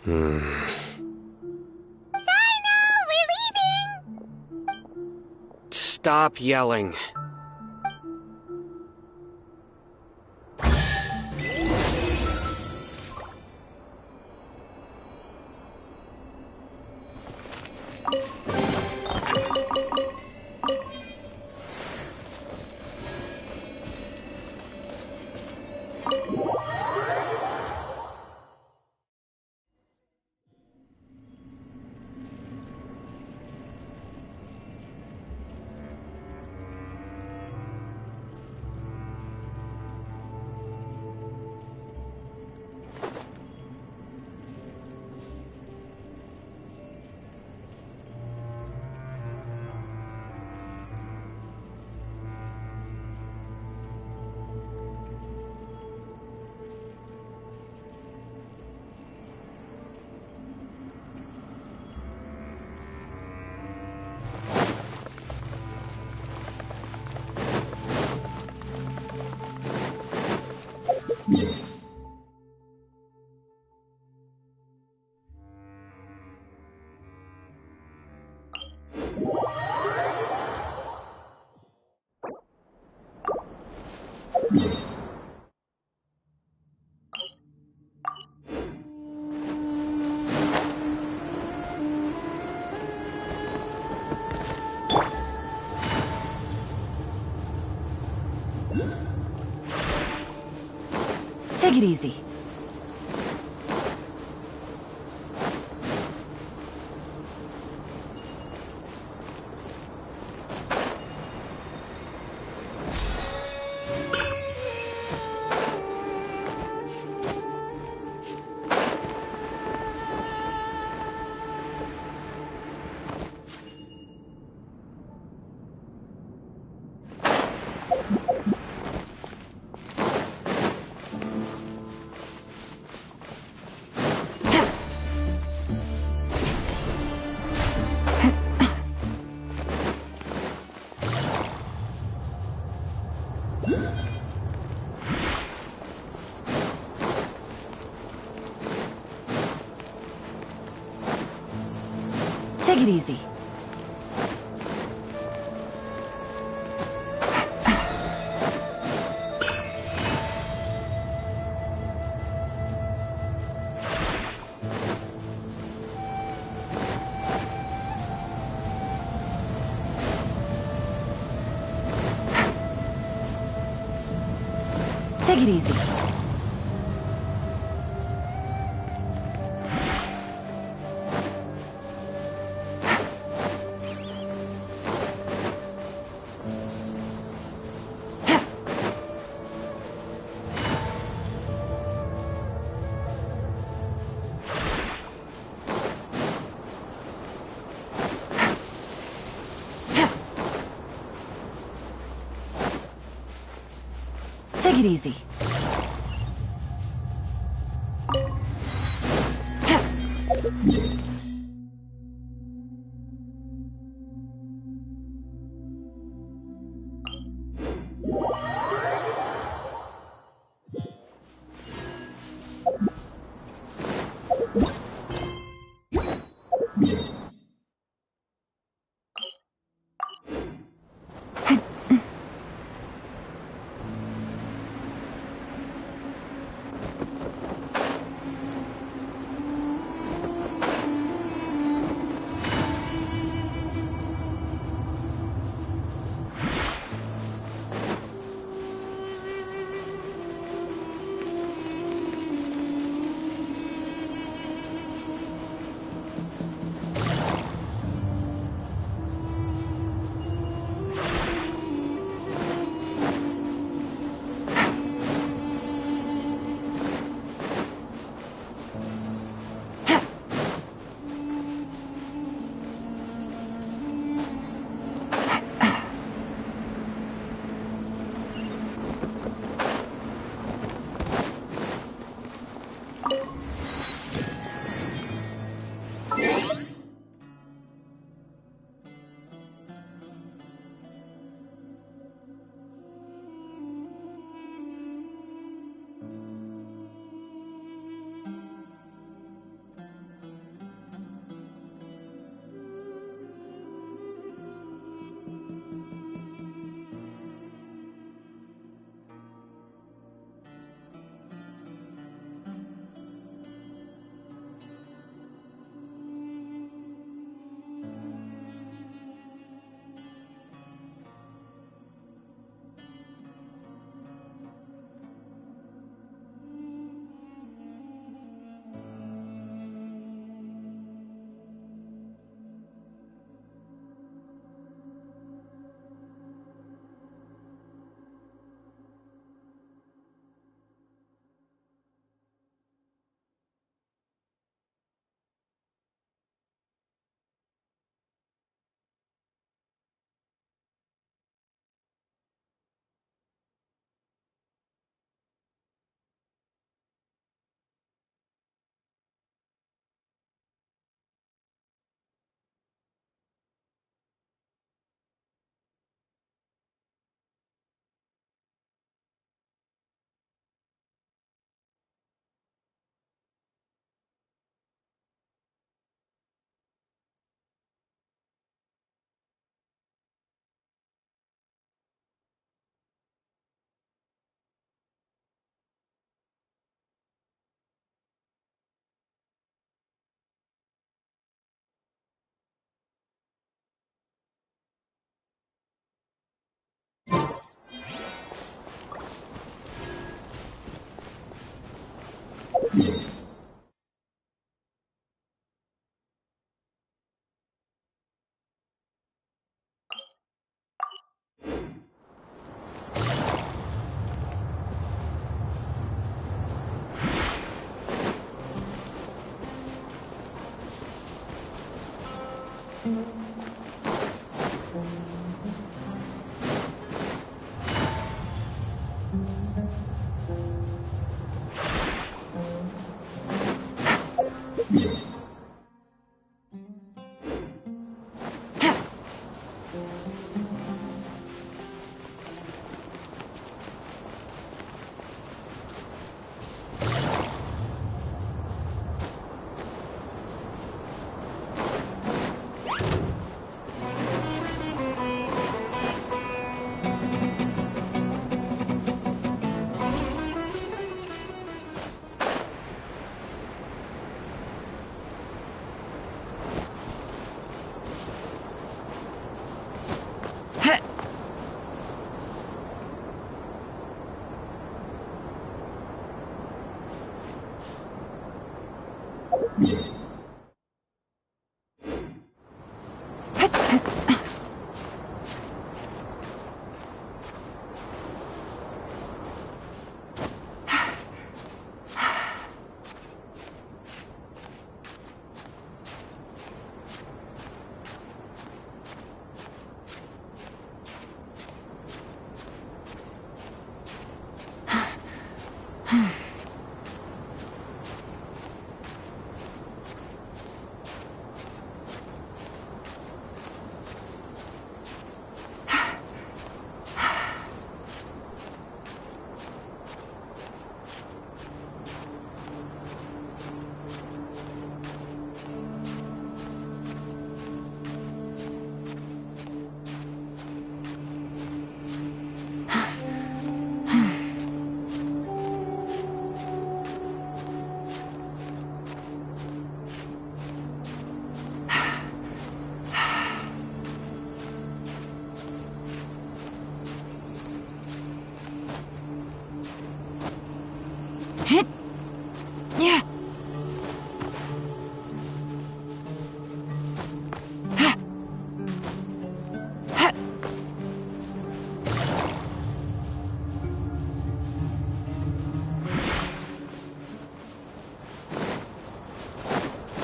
Sino, we're leaving! Stop yelling. Take it easy. Take it easy. Take it easy. Take it easy.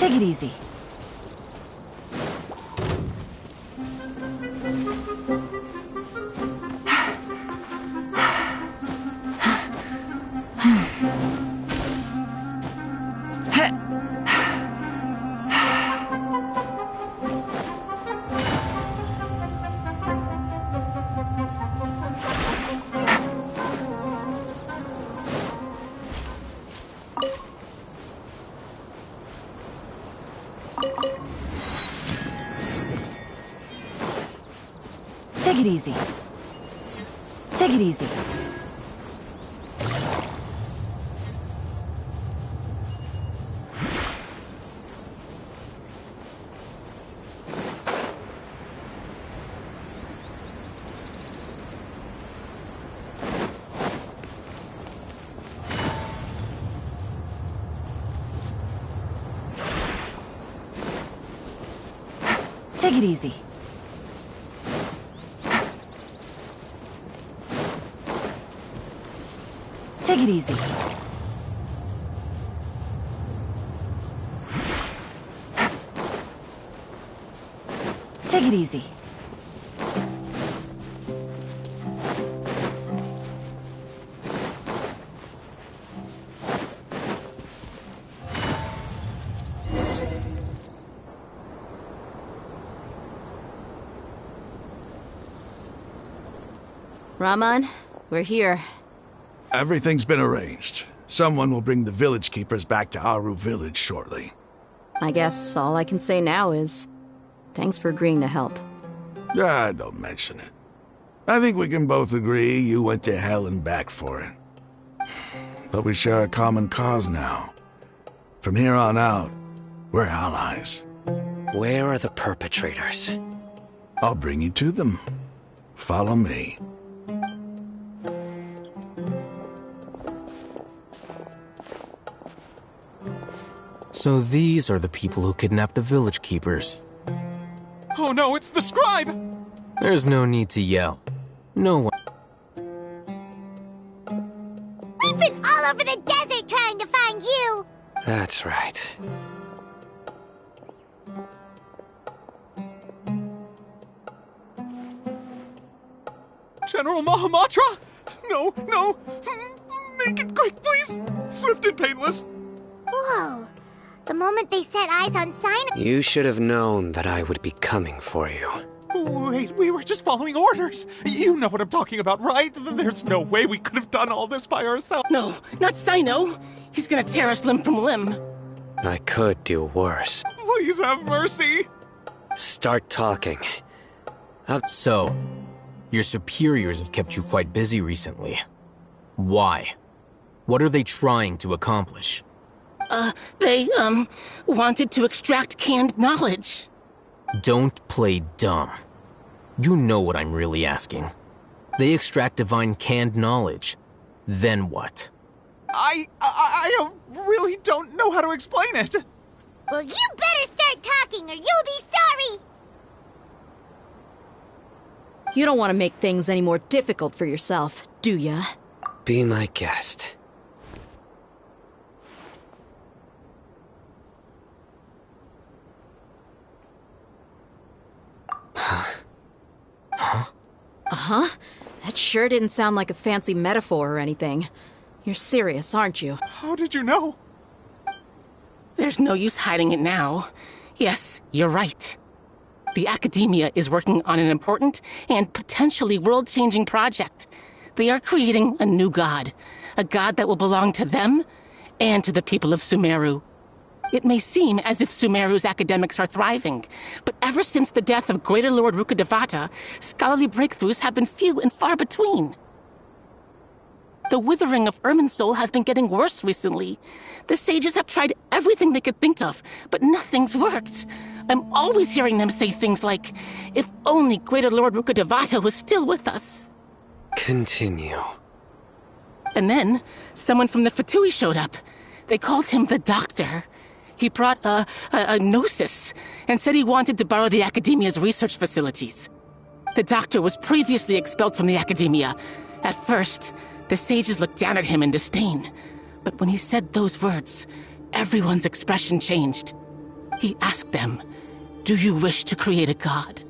Take it easy. Take it easy. Take it easy. Take it easy. Take it easy. Take it easy. Raman, we're here. Everything's been arranged. Someone will bring the village keepers back to Aru Village shortly. I guess all I can say now is, thanks for agreeing to help. Don't mention it. I think we can both agree you went to hell and back for it. But we share a common cause now. From here on out, we're allies. Where are the perpetrators? I'll bring you to them. Follow me. So these are the people who kidnapped the village keepers. Oh no, it's the scribe! There's no need to yell. No one... We've been all over the desert trying to find you! That's right. General Mahamatra? No, no! Make it quick, please! Swift and painless! Whoa. The moment they set eyes on Sino... You should have known that I would be coming for you. Wait, we were just following orders. You know what I'm talking about, right? There's no way we could have done all this by ourselves. No, not Sino. He's gonna tear us limb from limb. I could do worse. Please have mercy. Start talking. So, your superiors have kept you quite busy recently. Why? What are they trying to accomplish? They wanted to extract canned knowledge. Don't play dumb. You know what I'm really asking. They extract divine canned knowledge. Then what? I really don't know how to explain it. Well, you better start talking or you'll be sorry! You don't want to make things any more difficult for yourself, do ya? Be my guest. Uh-huh. That sure didn't sound like a fancy metaphor or anything. You're serious, aren't you? How did you know? There's no use hiding it now. Yes, you're right. The Academia is working on an important and potentially world-changing project. They are creating a new god. A god that will belong to them and to the people of Sumeru. It may seem as if Sumeru's academics are thriving, but ever since the death of Greater Lord Rukkhadevata, scholarly breakthroughs have been few and far between. The withering of Irminsul has been getting worse recently. The sages have tried everything they could think of, but nothing's worked. I'm always hearing them say things like, if only Greater Lord Rukkhadevata was still with us. Continue. And then, someone from the Fatui showed up. They called him the Doctor. He brought a gnosis and said he wanted to borrow the Academia's research facilities. The Doctor was previously expelled from the Academia. At first, the sages looked down at him in disdain. But when he said those words, everyone's expression changed. He asked them, "Do you wish to create a god?"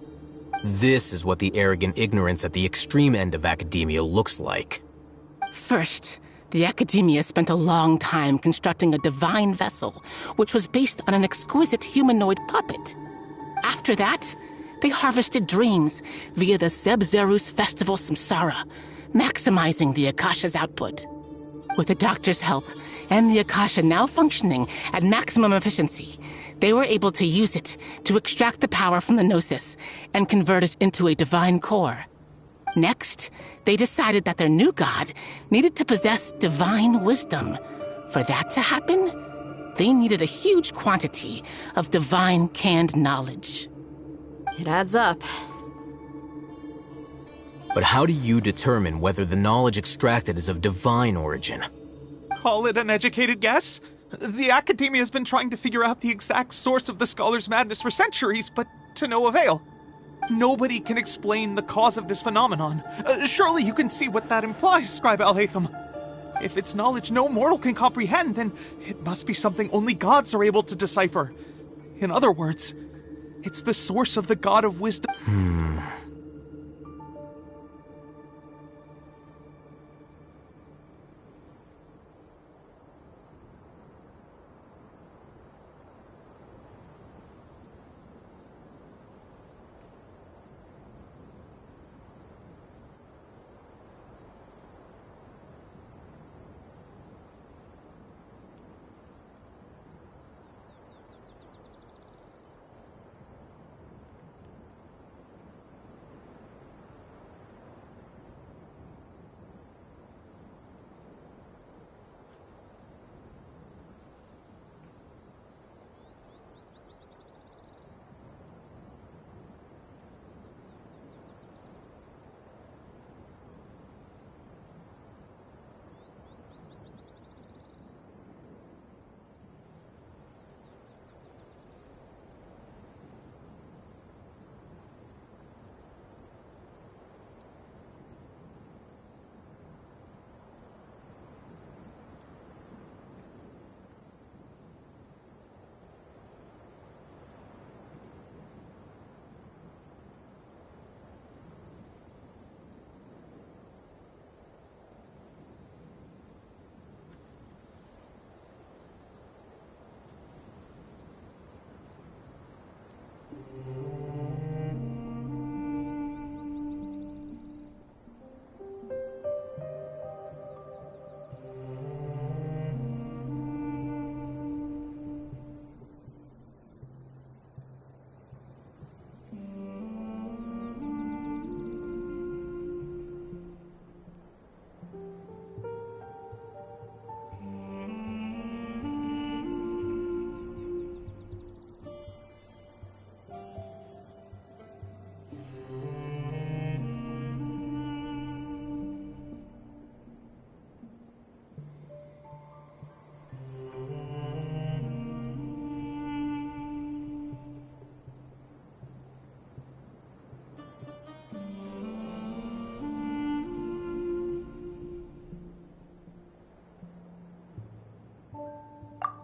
This is what the arrogant ignorance at the extreme end of academia looks like. First, the Academia spent a long time constructing a divine vessel, which was based on an exquisite humanoid puppet. After that, they harvested dreams via the Zeb-Zerus Festival Samsara, maximizing the Akasha's output. With the Doctor's help, and the Akasha now functioning at maximum efficiency, they were able to use it to extract the power from the Gnosis and convert it into a divine core. Next, they decided that their new god needed to possess divine wisdom. For that to happen, they needed a huge quantity of divine canned knowledge. It adds up. But how do you determine whether the knowledge extracted is of divine origin? Call it an educated guess? The Academia has been trying to figure out the exact source of the scholar's madness for centuries, but to no avail. Nobody can explain the cause of this phenomenon. Surely you can see what that implies, Scribe Alhaitham. If it's knowledge no mortal can comprehend, then it must be something only gods are able to decipher. In other words, it's the source of the god of wisdom.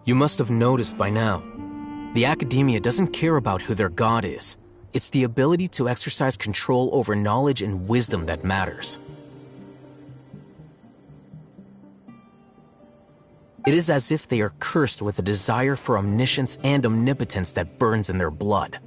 You must have noticed by now. The Academia doesn't care about who their god is. It's the ability to exercise control over knowledge and wisdom that matters. It is as if they are cursed with a desire for omniscience and omnipotence that burns in their blood.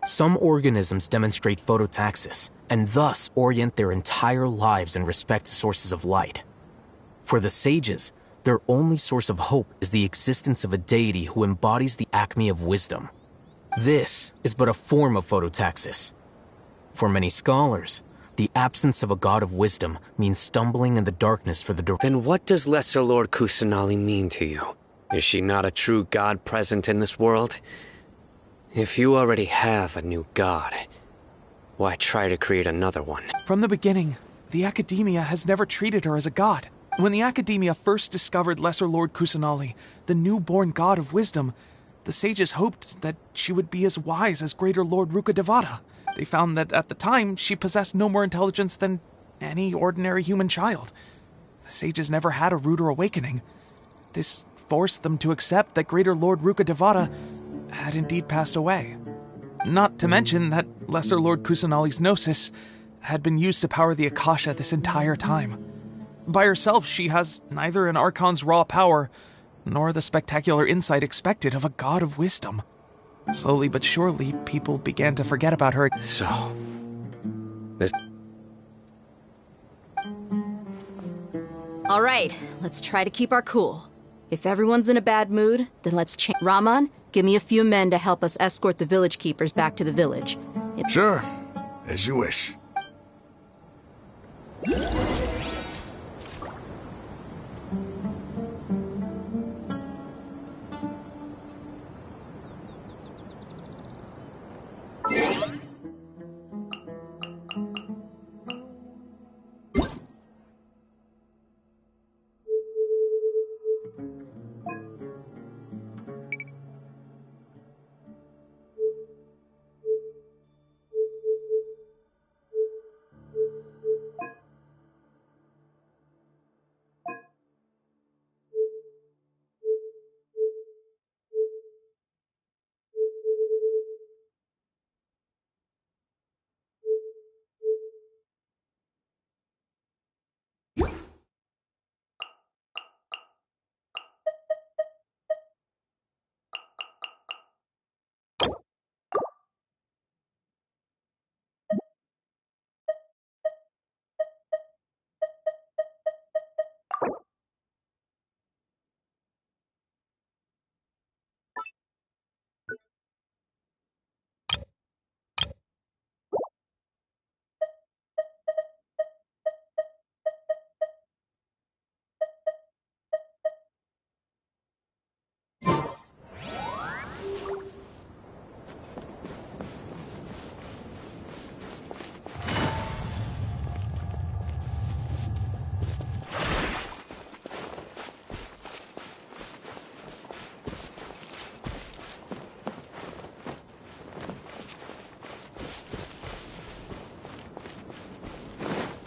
Some organisms demonstrate phototaxis, and thus orient their entire lives in respect to sources of light. For the sages, their only source of hope is the existence of a deity who embodies the acme of wisdom. This is but a form of phototaxis. For many scholars, The absence of a god of wisdom means stumbling in the darkness for the Then what does Lesser Lord Kusanali mean to you? Is she not a true god present in this world? If you already have a new god, why try to create another one? From the beginning, the Academia has never treated her as a god. When the Academia first discovered Lesser Lord Kusanali, the newborn god of wisdom, the sages hoped that she would be as wise as Greater Lord Rukkhadevata. They found that at the time, she possessed no more intelligence than any ordinary human child. The sages never had a ruder awakening. This forced them to accept that Greater Lord Rukkhadevata had indeed passed away. Not to mention that Lesser Lord Kusanali's gnosis had been used to power the Akasha this entire time. By herself, she has neither an Archon's raw power, nor the spectacular insight expected of a god of wisdom. Slowly but surely, people began to forget about her. So, this... All right, let's try to keep our cool. If everyone's in a bad mood, then let's change. Raman, give me a few men to help us escort the village keepers back to the village. Sure, as you wish.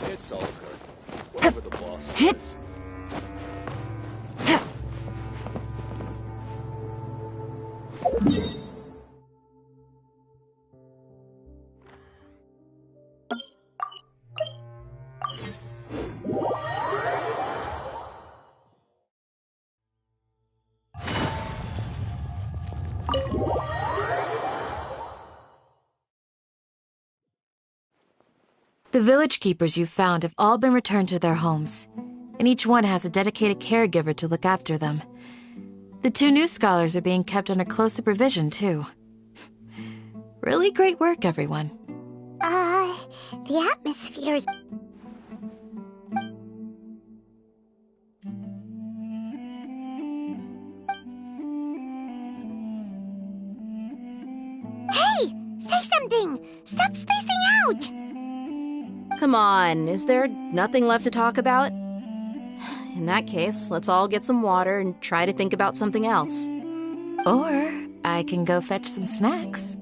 It's all good. Whatever the boss says. The village keepers you've found have all been returned to their homes, and each one has a dedicated caregiver to look after them. The 2 new scholars are being kept under close supervision, too. Really great work, everyone. The atmosphere is... Hey! Say something! Stop spacing out! Come on, is there nothing left to talk about? In that case, let's all get some water and try to think about something else. Or I can go fetch some snacks.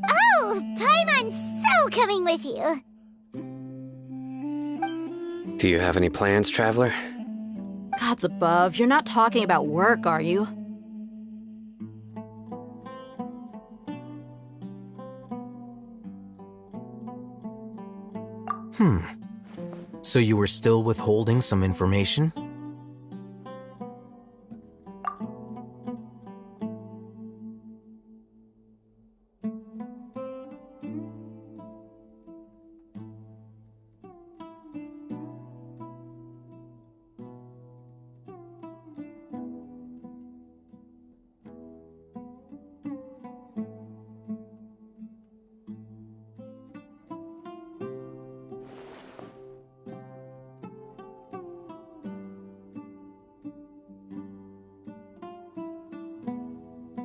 Oh, Paimon's so coming with you! Do you have any plans, traveler? Gods above, you're not talking about work, are you? So you were still withholding some information?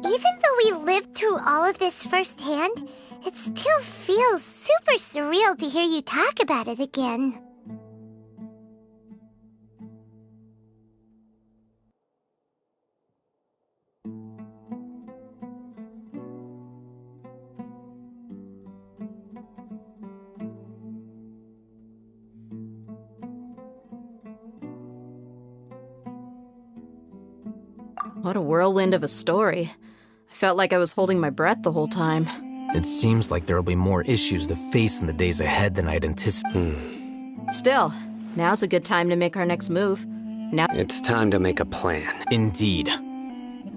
Even though we lived through all of this firsthand, it still feels super surreal to hear you talk about it again. What a whirlwind of a story. I felt like I was holding my breath the whole time. It seems like there'll be more issues to face in the days ahead than I'd anticipated. Still, now's a good time to make our next move. Now it's time to make a plan. Indeed.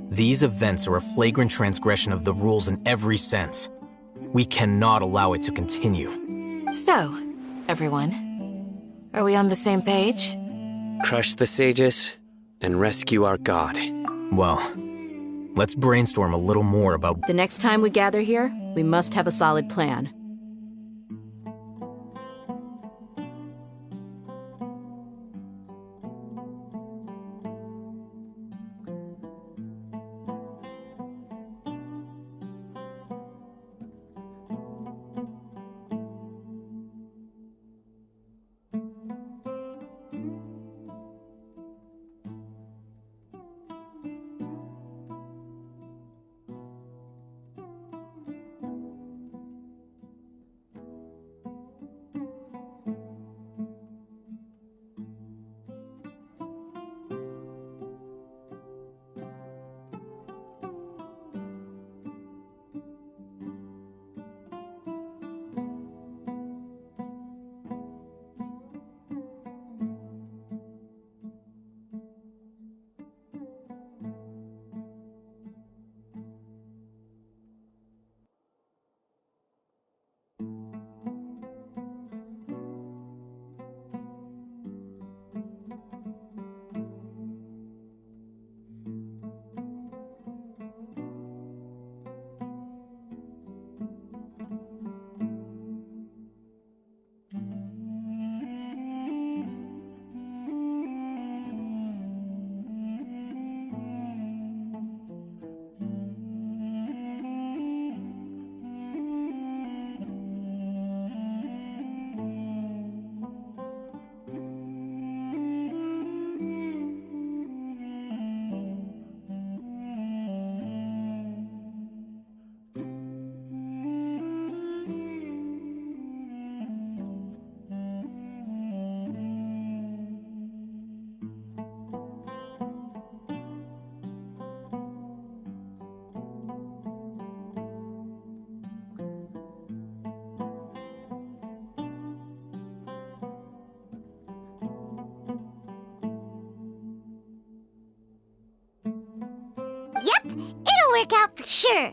These events are a flagrant transgression of the rules in every sense. We cannot allow it to continue. So, everyone, are we on the same page? Crush the sages and rescue our god. Well, let's brainstorm a little more about... The next time we gather here, we must have a solid plan. Yep, it'll work out for sure.